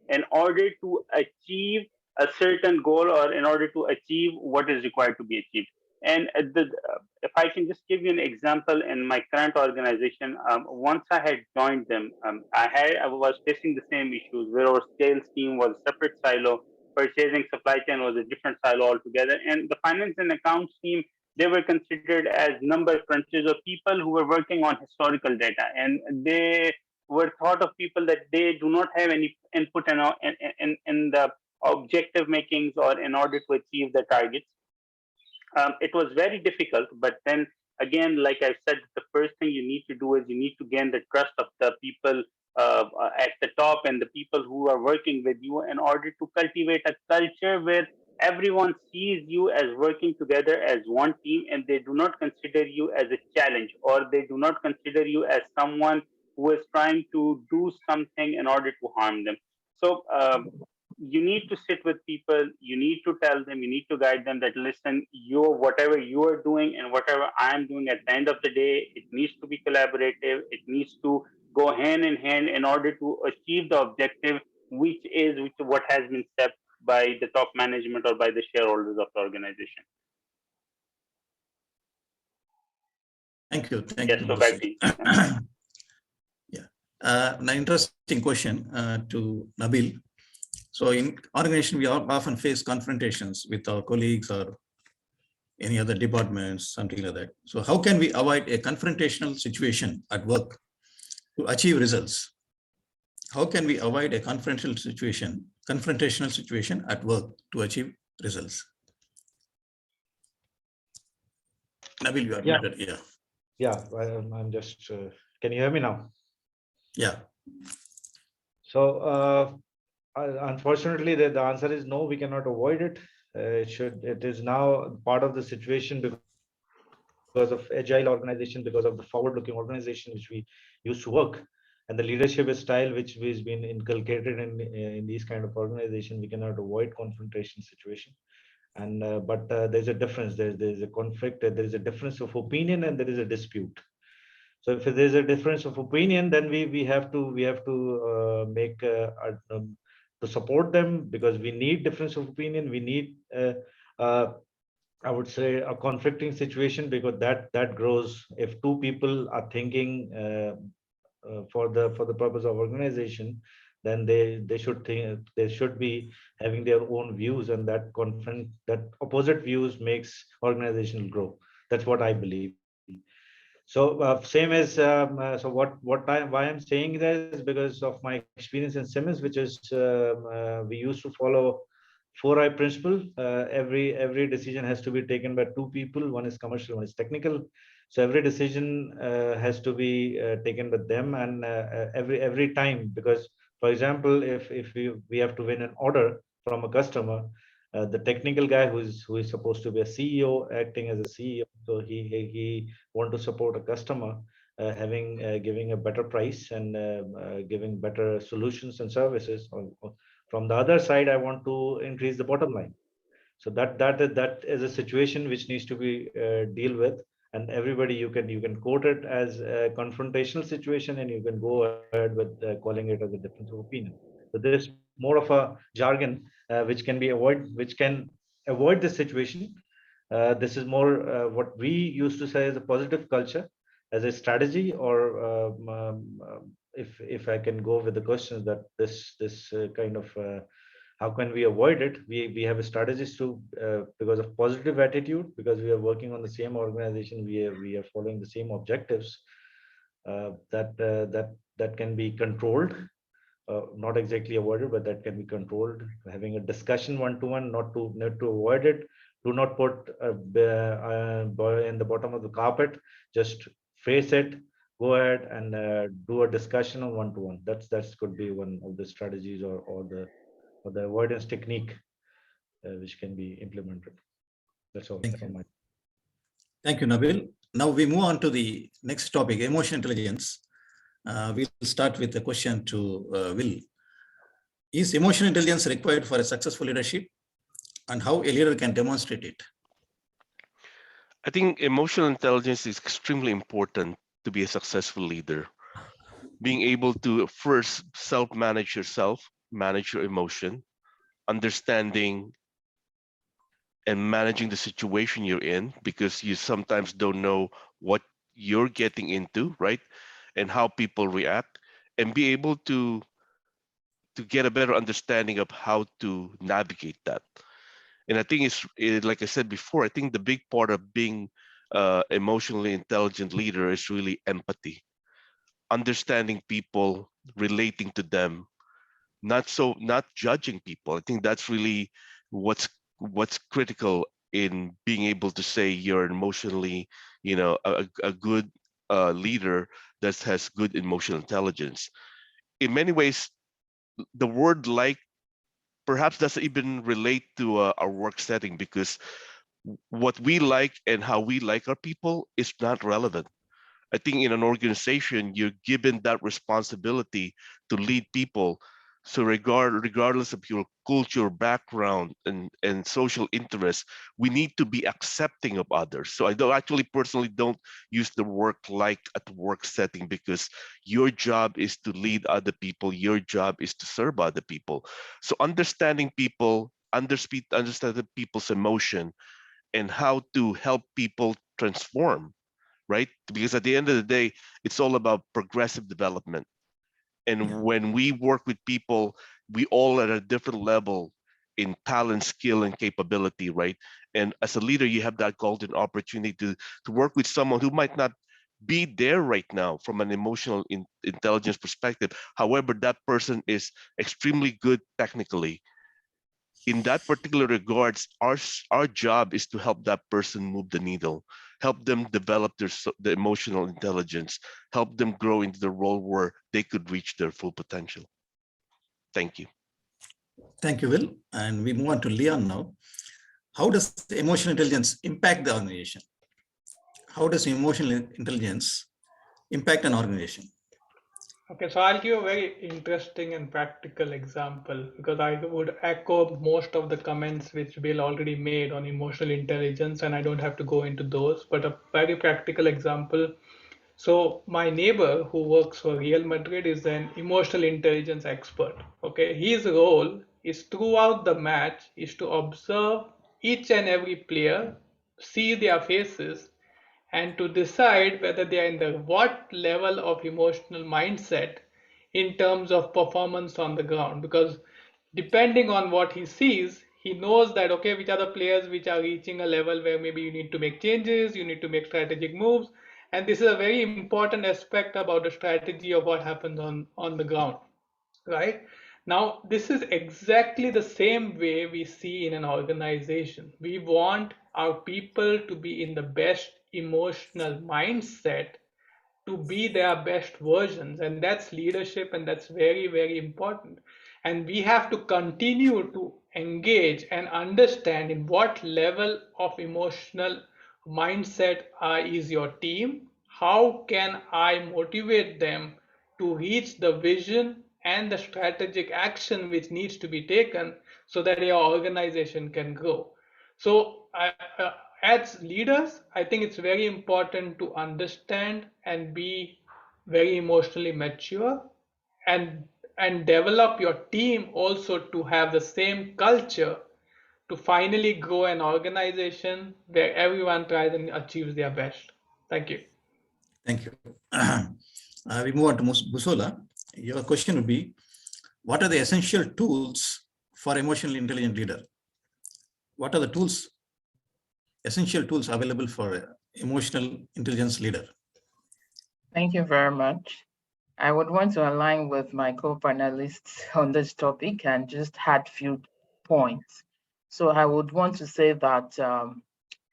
in order to achieve a certain goal or in order to achieve what is required to be achieved. And if I can just give you an example in my current organization, once I had joined them, I was facing the same issues where our sales team was a separate silo, purchasing supply chain was a different silo altogether, and the finance and accounts team, they were considered as number crunchers or people who were working on historical data, and they were thought of people that they do not have any input in the objective makings or in order to achieve the targets. It was very difficult, but then again, like I said, the first thing you need to do is you need to gain the trust of the people at the top and the people who are working with you in order to cultivate a culture where everyone sees you as working together as one team and they do not consider you as a challenge or they do not consider you as someone who is trying to do something in order to harm them. So you need to sit with people, you need to tell them, you need to guide them that listen, whatever you are doing and whatever I am doing, at the end of the day, it needs to be collaborative, it needs to go hand in hand in order to achieve the objective, which what has been set by the top management or by the shareholders of the organization. Thank you. Thank yes, you. So back to you. Yeah. An interesting question to Nabeel. So in organization, we often face confrontations with our colleagues or any other departments, something like that. So how can we avoid a confrontational situation at work to achieve results? How can we avoid a confrontational situation at work to achieve results? Nabeel, you are muted. Yeah. Yeah, I'm just, can you hear me now? Yeah. So unfortunately, the answer is no. We cannot avoid it. It is now part of the situation because of agile organization, because of the forward-looking organization which we used to work, and the leadership style which has been inculcated in these kind of organization. We cannot avoid confrontation situation. And but there's a difference. There's a conflict. There is a difference of opinion, and there is a dispute. So if there's a difference of opinion, then we have to make to support them, because we need difference of opinion. We need uh, I would say a conflicting situation, because that grows. If two people are thinking for the purpose of organization, then they should be having their own views, and that opposite views makes organization grow. That's what I believe. So same as so why I'm saying that is because of my experience in Siemens, which is we used to follow 4I principle. Every decision has to be taken by two people. One is commercial, one is technical. So every decision has to be taken by them, and every time, because for example, if we have to win an order from a customer, the technical guy who is supposed to be a CEO, acting as a CEO, so he want to support a customer, having giving a better price, and giving better solutions and services. From the other side, I want to increase the bottom line. So that is a situation which needs to be deal with. And everybody, you can quote it as a confrontational situation, and you can go ahead with calling it as a difference of opinion. So this more of a jargon which can avoid this situation. This is more what we used to say as a positive culture, as a strategy, or if I can go with the questions, that this kind of how can we avoid it? We have a strategies to because of positive attitude, because we are working on the same organization, we are following the same objectives, that can be controlled, not exactly avoided, but that can be controlled. Having a discussion one to one, not to avoid it. Do not put in the bottom of the carpet. Just face it. Go ahead and do a discussion on one to one. That's could be one of the strategies, or the avoidance technique which can be implemented. That's all from my. Thank you, Nabeel. Now we move on to the next topic, emotional intelligence. We'll start with a question to Will. Is emotional intelligence required for a successful leadership, and how a leader can demonstrate it? I think emotional intelligence is extremely important to be a successful leader. Being able to first self-manage yourself, manage your emotion, understanding and managing the situation you're in, because you sometimes don't know what you're getting into, right? And how people react, and be able to get a better understanding of how to navigate that. And I think like I said before, I think the big part of being emotionally intelligent leader is really empathy, understanding people, relating to them, not judging people. I think that's really what's critical in being able to say you're emotionally, a good leader that has good emotional intelligence. In many ways, the word like perhaps doesn't even relate to our work setting, because what we like and how we like our people is not relevant. I think in an organization, you're given that responsibility to lead people. So regardless of your culture, background, and social interests, we need to be accepting of others. So I personally don't use the word like at the work setting, because your job is to lead other people. Your job is to serve other people. So understanding people, understanding people's emotion, and how to help people transform, right? Because at the end of the day, it's all about progressive development. And when we work with people, we all at a different level in talent, skill, and capability, right? And as a leader, you have that golden opportunity to work with someone who might not be there right now from an emotional intelligence perspective. However, that person is extremely good technically. In that particular regards, our job is to help that person move the needle, help them develop the emotional intelligence, help them grow into the role where they could reach their full potential. Thank you. Thank you, Will. And we move on to Leon now. How does emotional intelligence impact the organization? How does emotional intelligence impact an organization? Okay, so I'll give a very interesting and practical example because I would echo most of the comments which Bill already made on emotional intelligence, and I don't have to go into those, but a very practical example. So my neighbor who works for Real Madrid is an emotional intelligence expert. Okay, his role is throughout the match is to observe each and every player, see their faces, and to decide whether they are in the what level of emotional mindset in terms of performance on the ground, because depending on what he sees, he knows that okay, which are the players which are reaching a level where maybe you need to make changes, you need to make strategic moves, and this is a very important aspect about the strategy of what happens on the ground, right? Now, this is exactly the same way we see in an organization. We want our people to be in the best emotional mindset to be their best versions, and that's leadership, and that's very, very important. And we have to continue to engage and understand in what level of emotional mindset is your team. How can I motivate them to reach the vision and the strategic action which needs to be taken so that your organization can grow? So as leaders, I think it's very important to understand and be very emotionally mature, and develop your team also to have the same culture to finally grow an organization where everyone tries and achieves their best. Thank you. Thank you. We move on to Busola. Your question would be, what are the essential tools for emotionally intelligent leader? What are the tools, essential tools available for emotional intelligence leader? Thank you very much. I would want to align with my co-panelists on this topic and just add few points. So I would want to say that,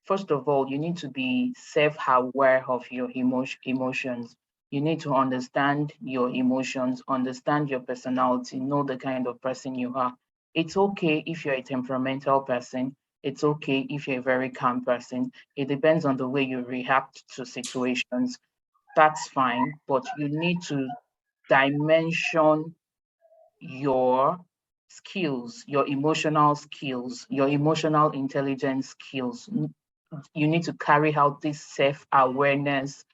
first of all, you need to be self-aware of your emotions. You need to understand your emotions, understand your personality, know the kind of person you are. It's okay if you're a temperamental person. It's okay if you're a very calm person. It depends on the way you react to situations. That's fine, but you need to dimension your skills, your emotional intelligence skills. You need to carry out this self-awareness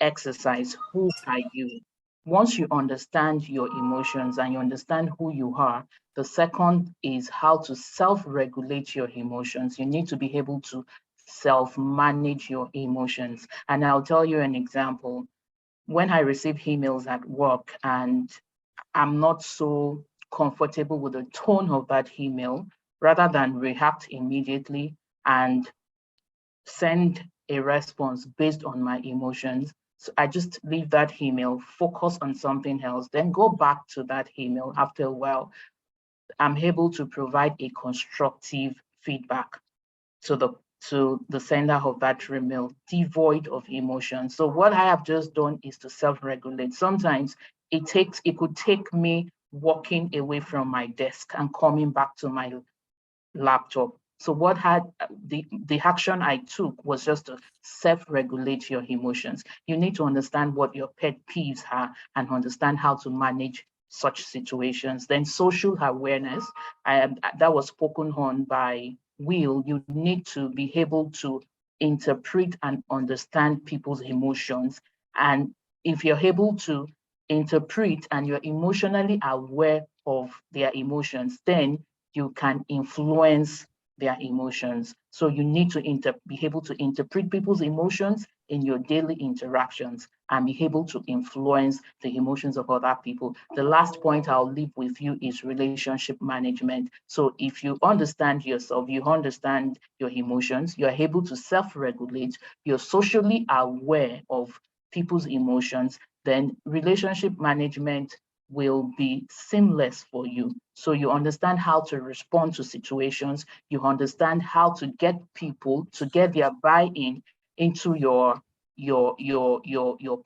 exercise. Who are you? Once you understand your emotions and you understand who you are, the second is how to self-regulate your emotions. You need to be able to self-manage your emotions. And I'll tell you an example. When I receive emails at work and I'm not so comfortable with the tone of that email, rather than react immediately and send a response based on my emotions, so I just leave that email, focus on something else, then go back to that email after a while. I'm able to provide a constructive feedback to the sender of that email, devoid of emotion. So what I have just done is to self-regulate. Sometimes it could take me walking away from my desk and coming back to my laptop. So what had the action I took was just to self-regulate your emotions. You need to understand what your pet peeves are and understand how to manage such situations. Then social awareness, that was spoken on by Will. You need to be able to interpret and understand people's emotions. And if you're able to interpret and you're emotionally aware of their emotions, then you can influence their emotions. So you need to be able to interpret people's emotions in your daily interactions and be able to influence the emotions of other people. The last point I'll leave with you is relationship management. So if you understand yourself, you understand your emotions, you're able to self-regulate, you're socially aware of people's emotions, then relationship management will be seamless for you. So you understand how to respond to situations, you understand how to get people to get their buy-in into your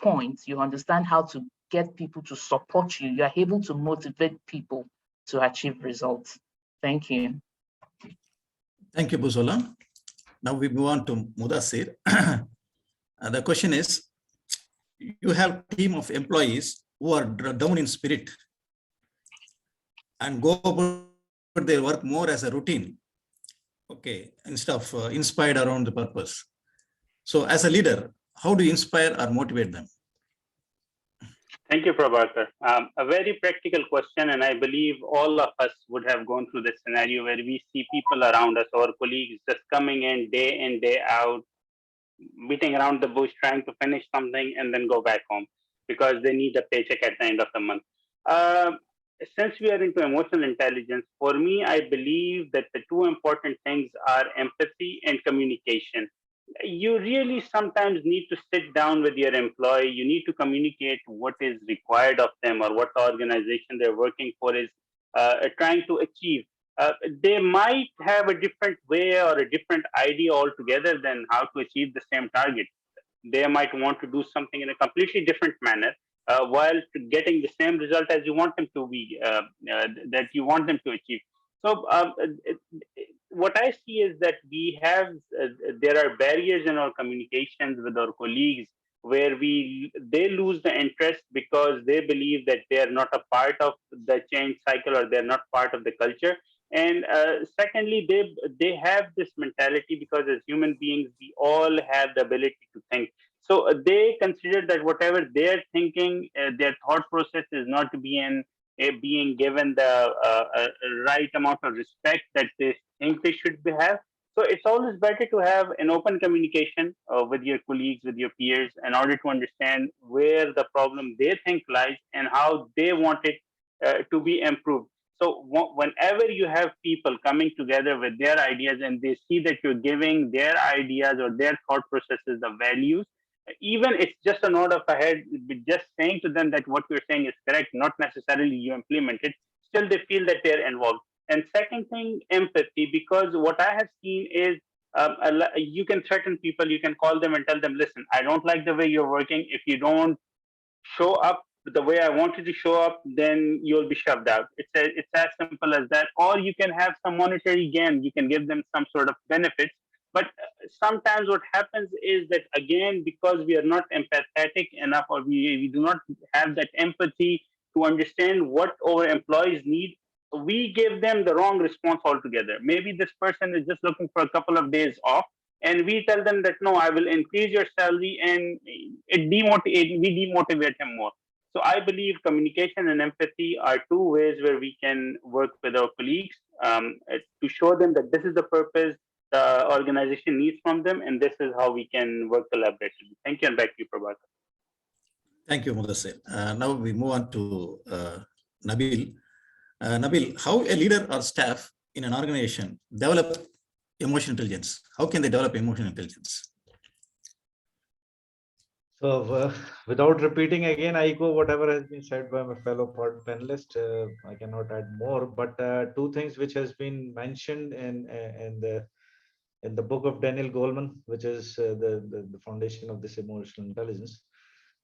points, you understand how to get people to support you, you're able to motivate people to achieve results. Thank you. Thank you, Busola. Now we move on to Muddasir. The question is, you have a team of employees who are down in spirit and go about their work more as a routine, okay, instead of inspired around the purpose. So as a leader, how do you inspire or motivate them? Thank you, Prabhakar. A very practical question, and I believe all of us would have gone through this scenario where we see people around us, our colleagues, just coming in, day out, beating around the bush, trying to finish something and then go back home because they need a paycheck at the end of the month. Since we are into emotional intelligence, for me, I believe that the two important things are empathy and communication. You really sometimes need to sit down with your employee. You need to communicate what is required of them or what the organization they're working for is trying to achieve. They might have a different way or a different idea altogether than how to achieve the same target. They might want to do something in a completely different manner while getting the same result as you want them to be, that you want them to achieve. So what I see is that we have, there are barriers in our communications with our colleagues where they lose the interest because they believe that they are not a part of the change cycle or they're not part of the culture. And secondly, they have this mentality because as human beings, we all have the ability to think. So they consider that whatever they're thinking, their thought process is not being given the right amount of respect that they think they should have. So it's always better to have an open communication with your colleagues, with your peers, in order to understand where the problem they think lies and how they want it to be improved. So whenever you have people coming together with their ideas and they see that you're giving their ideas or their thought processes the values, even it's just a nod of a head, just saying to them that what you're saying is correct, not necessarily you implement it, still they feel that they're involved. And second thing, empathy, because what I have seen is you can threaten people, you can call them and tell them, listen, I don't like the way you're working. If you don't show up the way I want you to show up, then you'll be shoved out. It's as simple as that. Or you can have some monetary gain. You can give them some sort of benefits. But sometimes what happens is that, again, because we are not empathetic enough or we do not have that empathy to understand what our employees need, we give them the wrong response altogether. Maybe this person is just looking for a couple of days off, and we tell them that, no, I will increase your salary, and we demotivate him more. So I believe communication and empathy are two ways where we can work with our colleagues to show them that this is the purpose the organization needs from them, and this is how we can work collaboratively. Thank you, and back to you, Prabhakar. Thank you, Muddasir. Now we move on to Nabeel. Nabeel, how a leader or staff in an organization develop emotional intelligence? How can they develop emotional intelligence? So without repeating again, I echo whatever has been said by my fellow panelist. I cannot add more, but two things which has been mentioned in the book of Daniel Goleman, which is the foundation of this emotional intelligence.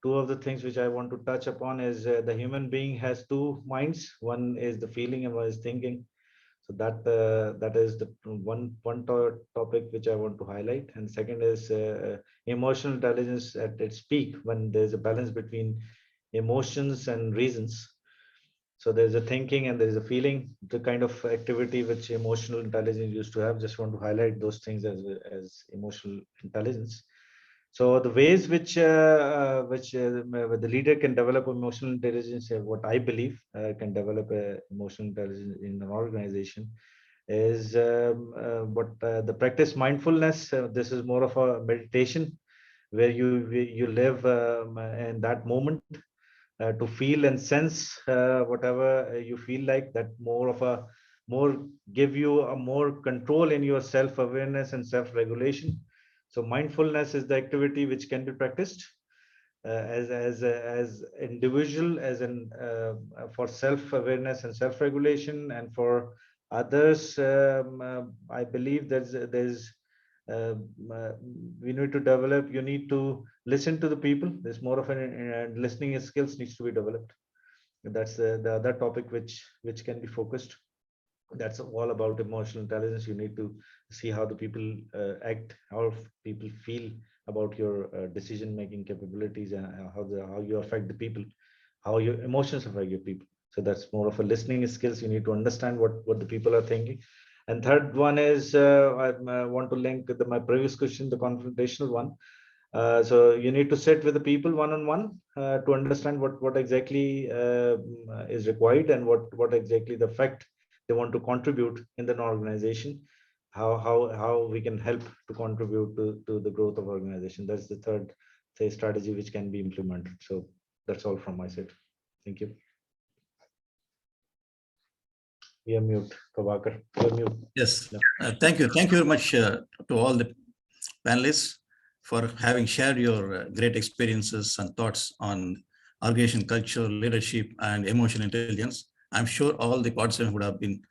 Two of the things which I want to touch upon is the human being has two minds. One is the feeling and one is thinking. So that is the one topic which I want to highlight. And second is emotional intelligence at its peak, when there's a balance between emotions and reasons. So there's a thinking and there's a feeling, the kind of activity which emotional intelligence used to have. Just want to highlight those things as emotional intelligence. So the ways which the leader can develop emotional intelligence, what I believe can develop emotional intelligence in an organization, is the practice mindfulness. This is more of a meditation where you live in that moment to feel and sense whatever you feel like. That give you a more control in your self-awareness and self-regulation. So mindfulness is the activity which can be practiced as individual, as in for self-awareness and self-regulation, and for others. I believe there's we need to develop. You need to listen to the people. There's more of an listening skills needs to be developed. That's the other topic which can be focused. That's all about emotional intelligence. You need to see how the people act, how people feel about your decision-making capabilities, and how you affect the people, how your emotions affect your people. So that's more of a listening skills. You need to understand what the people are thinking. And third one is I want to link my previous question, the confrontational one. So you need to sit with the people one-on-one to understand what exactly is required and what exactly the fact they want to contribute in the organization, how we can help to contribute to the growth of organization. That's the third, say, strategy which can be implemented. So that's all from my side. Thank you. We are mute, Prabhakar. You're mute. Yes, thank you. Thank you very much to all the panelists for having shared your great experiences and thoughts on organization culture, leadership, and emotional intelligence. I'm sure all the participants would have been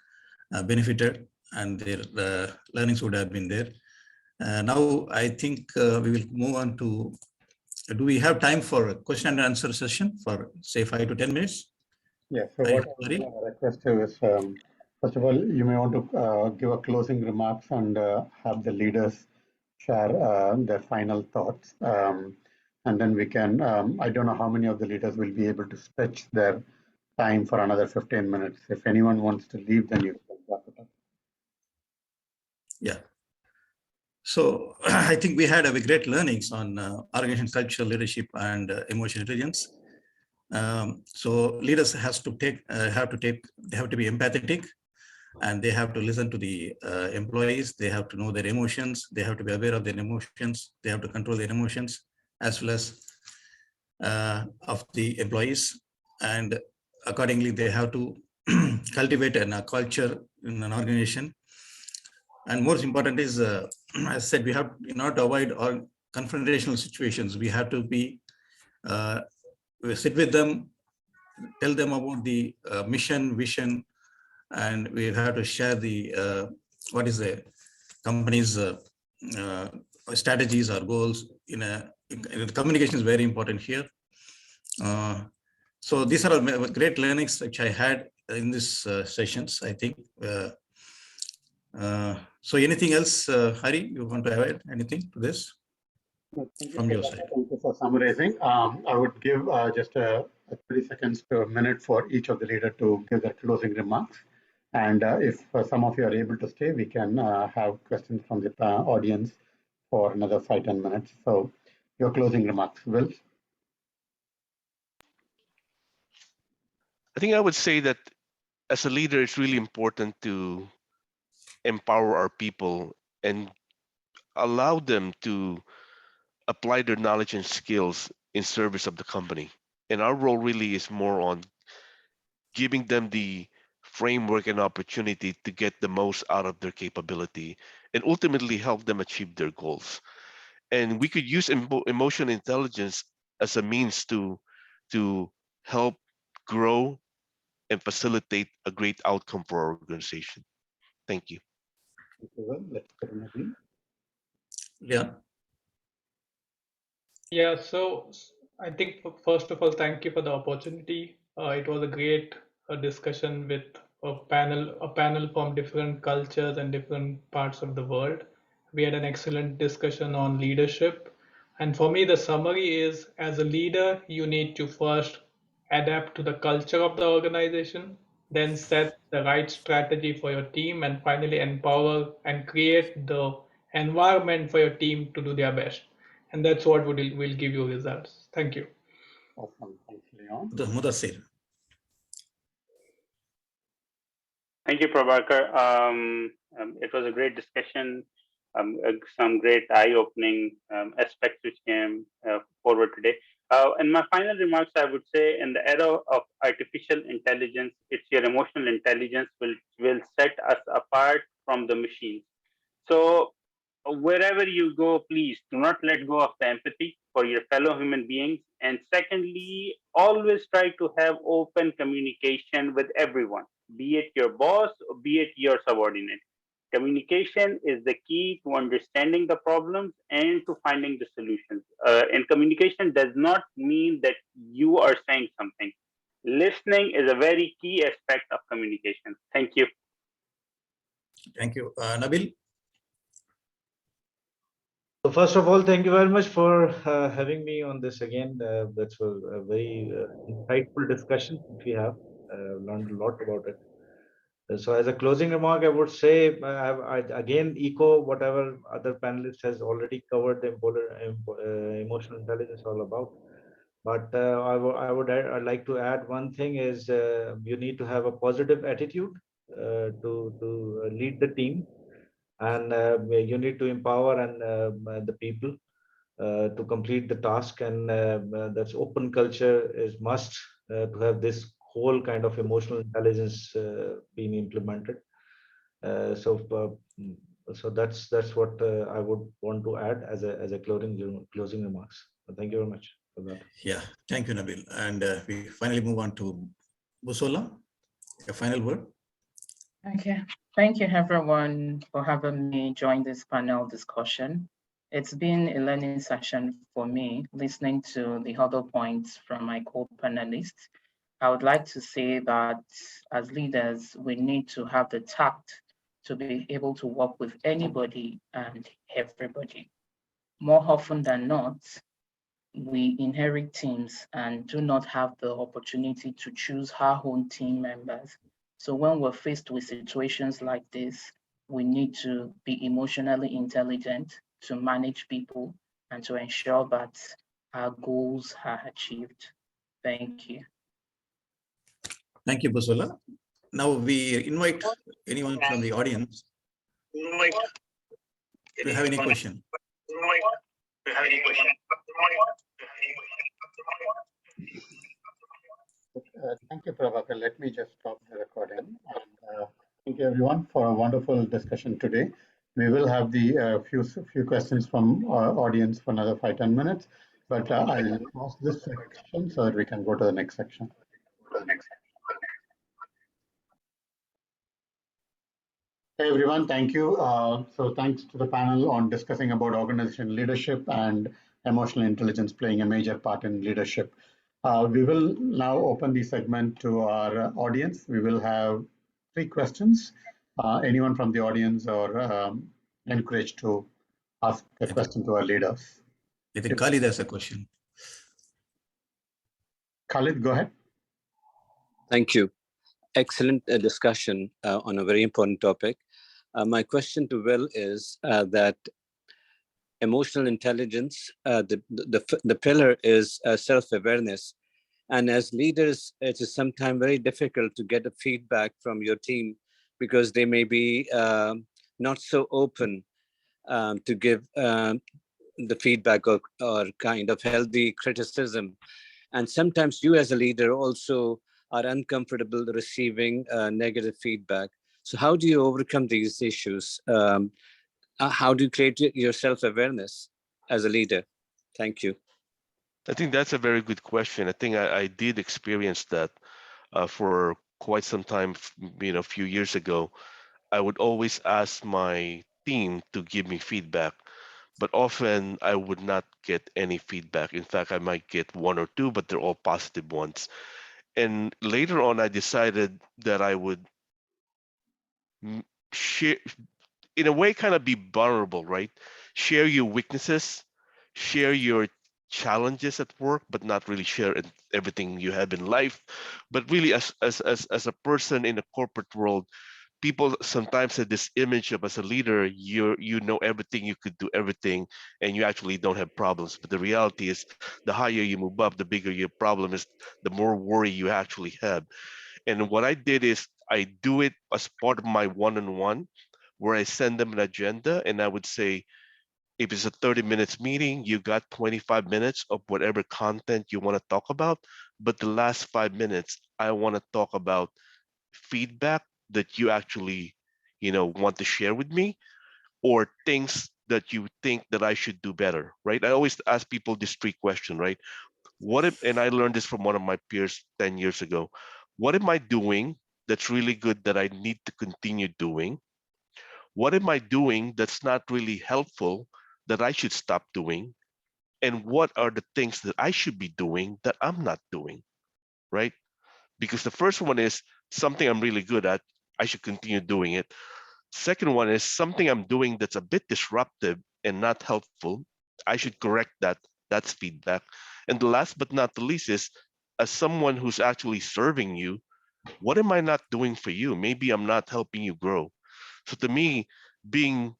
benefited and their learnings would have been there. Now, I think we will move on to, do we have time for a question and answer session for say 5 to 10 minutes? Yes. So what I would request you is, first of all, you may want to give a closing remarks and have the leaders share their final thoughts. And then we can, I don't know how many of the leaders will be able to stretch their time for another 15 minutes. If anyone wants to leave, then you can wrap it up. Yeah. So I think we had a great learnings on organization culture, leadership, and emotional intelligence. So leaders have to be empathetic, and they have to listen to the employees. They have to know their emotions. They have to be aware of their emotions. They have to control their emotions as well as of the employees. And accordingly, they have to cultivate a culture in an organization. And most important is, as I said, we have not avoid all confrontational situations. We have to be, we sit with them, tell them about the mission, vision, and we have to share the what is the company's strategies or goals. Communication is very important here. So these are great learnings which I had in these sessions, I think. So anything else, Hari, you want to add anything to this from your side? Thank you for summarizing. I would give just a 30 seconds to a minute for each of the leader to give their closing remarks. And if some of you are able to stay, we can have questions from the audience for another 5-10 minutes. So your closing remarks, Will. I think I would say that as a leader, it's really important to empower our people and allow them to apply their knowledge and skills in service of the company. And our role really is more on giving them the framework and opportunity to get the most out of their capability and ultimately help them achieve their goals. And we could use emotional intelligence as a means to help grow and facilitate a great outcome for our organization. Thank you. Thank you, Will. Let's go to Nabeel. Yeah. Yeah, so I think first of all, thank you for the opportunity. It was a great discussion with a panel from different cultures and different parts of the world. We had an excellent discussion on leadership. And for me, the summary is, as a leader, you need to first adapt to the culture of the organization, then set the right strategy for your team, and finally empower and create the environment for your team to do their best. And that's what will give you results. Thank you. Awesome. Thanks, Leon. The Muddasir. Thank you, Prabhakar. It was a great discussion. Some great eye-opening aspects which came forward today. In my final remarks, I would say, in the era of artificial intelligence, it's your emotional intelligence will set us apart from the machines. So wherever you go, please do not let go of the empathy for your fellow human beings. And secondly, always try to have open communication with everyone, be it your boss or be it your subordinate. Communication is the key to understanding the problems and to finding the solutions. And communication does not mean that you are saying something. Listening is a very key aspect of communication. Thank you. Thank you. Nabeel? So first of all, thank you very much for having me on this again. That's a very insightful discussion we have. Learned a lot about it. So as a closing remark, I would say, I again echo whatever other panelists has already covered the emotional intelligence all about. But I'd like to add one thing is you need to have a positive attitude to lead the team, and you need to empower the people to complete the task, and that's open culture is must to have this whole kind of emotional intelligence being implemented. So that's what I would want to add as a closing remarks. Thank you very much for that. Yeah, thank you, Nabeel. And we finally move on to Busola. A final word. Okay. Thank you, everyone, for having me join this panel discussion. It's been a learning session for me, listening to the other points from my co-panelists. I would like to say that as leaders, we need to have the tact to be able to work with anybody and everybody. More often than not, we inherit teams and do not have the opportunity to choose our own team members. So when we're faced with situations like this, we need to be emotionally intelligent to manage people and to ensure that our goals are achieved. Thank you. Thank you, Busola. Now we invite anyone from the audience. Do you have any question? Thank you, Prabhakar. Let me just stop the recording. And, thank you, everyone, for a wonderful discussion today. We will have the few questions from our audience for another 5-10 minutes, but I'll pause this section so that we can go to the next section. Hey, everyone, thank you. So thanks to the panel on discussing about organization leadership and emotional intelligence playing a major part in leadership. We will now open the segment to our audience. We will have 3 questions. Anyone from the audience or encouraged to ask a question to our leaders. I think Khalid has a question. Khalid, go ahead. Thank you. Excellent discussion on a very important topic. My question to Will is that emotional intelligence, the pillar is self-awareness. And as leaders, it is sometimes very difficult to get a feedback from your team because they may be not so open to give the feedback or kind of healthy criticism. And sometimes you as a leader also are uncomfortable receiving negative feedback. So how do you overcome these issues? How do you create your self-awareness as a leader? Thank you. I think that's a very good question. I think I did experience that for quite some time. A few years ago, I would always ask my team to give me feedback, but often I would not get any feedback. In fact, I might get 1 or 2, but they're all positive ones. And later on, I decided that I would share, in a way, kind of be vulnerable, right? Share your weaknesses, share your challenges at work, but not really share everything you have in life. But really, as a person in the corporate world, people sometimes have this image of, as a leader, you know everything, you could do everything, and you actually don't have problems. But the reality is, the higher you move up, the bigger your problem is, the more worry you actually have. And what I did is I do it as part of my one-on-one, where I send them an agenda, and I would say, if it's a 30 minutes meeting, you got 25 minutes of whatever content you want to talk about. But the last 5 minutes, I want to talk about feedback that you actually, want to share with me, or things that you think that I should do better, right? I always ask people this 3 question, right? And I learned this from one of my peers 10 years ago. What am I doing that's really good that I need to continue doing? What am I doing that's not really helpful that I should stop doing? And what are the things that I should be doing that I'm not doing, right? Because the first one is something I'm really good at, I should continue doing it. Second one is something I'm doing that's a bit disruptive and not helpful, I should correct that. That's feedback. And the last but not the least is, as someone who's actually serving you, what am I not doing for you? Maybe I'm not helping you grow. So to me, being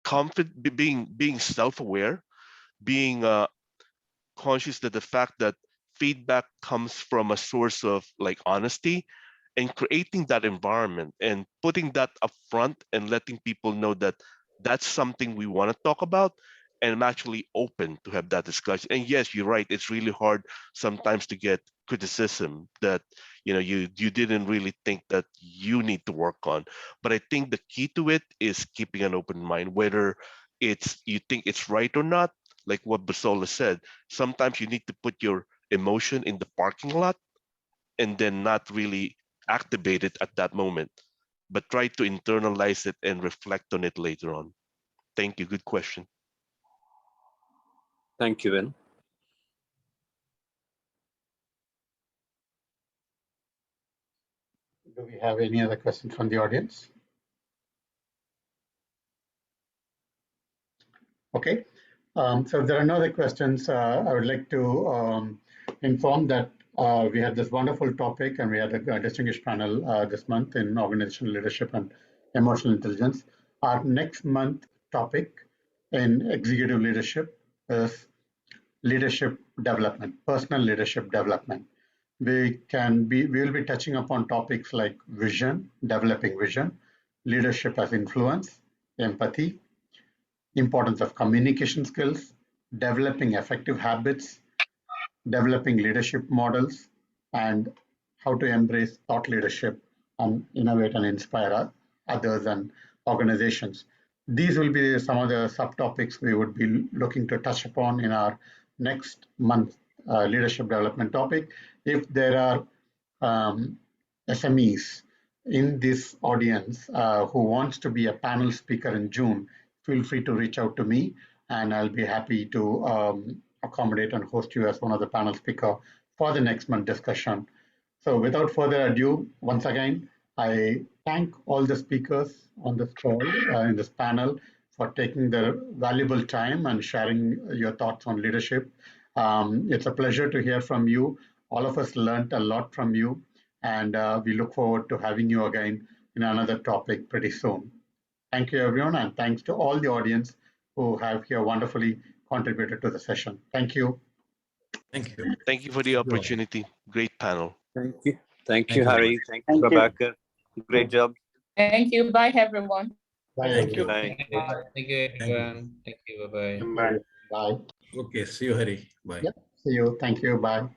confident, being self-aware, being conscious that the fact that feedback comes from a source of like honesty, and creating that environment and putting that up front and letting people know that that's something we want to talk about, and I'm actually open to have that discussion. And yes, you're right, it's really hard sometimes to get criticism that you didn't really think that you need to work on. But I think the key to it is keeping an open mind, whether it's you think it's right or not. Like what Busola said, sometimes you need to put your emotion in the parking lot and then not really activate it at that moment, but try to internalize it and reflect on it later on. Thank you. Good question. Thank you, Will. Do we have any other questions from the audience? Okay. So if there are no other questions, I would like to inform that we had this wonderful topic and we had a distinguished panel this month in organizational leadership and emotional intelligence. Our next month topic in executive leadership is leadership development, personal leadership development. We will be touching upon topics like vision, developing vision, leadership as influence, empathy, importance of communication skills, developing effective habits, developing leadership models, and how to embrace thought leadership and innovate and inspire others and organizations. These will be some of the subtopics we would be looking to touch upon in our next month leadership development topic. If there are SMEs in this audience who wants to be a panel speaker in June, feel free to reach out to me and I'll be happy to accommodate and host you as one of the panel speaker for the next month discussion. So without further ado, once again, I thank all the speakers on this call, in this panel, for taking their valuable time and sharing your thoughts on leadership. It's a pleasure to hear from you. All of us learned a lot from you, and we look forward to having you again in another topic pretty soon. Thank you, everyone, and thanks to all the audience who have here wonderfully contributed to the session. Thank you. Thank you. Thank you for the opportunity. Great panel. Thank you. Thank you you, very Hari. Thank you, Prabhakar. Great job. Thank you. Bye, everyone. Bye, Thank everyone. Bye. Thank you, everyone. Thank you. Bye-bye. Bye. Bye. Okay, see you, Hari. Bye. Yep. See you. Thank you. Bye.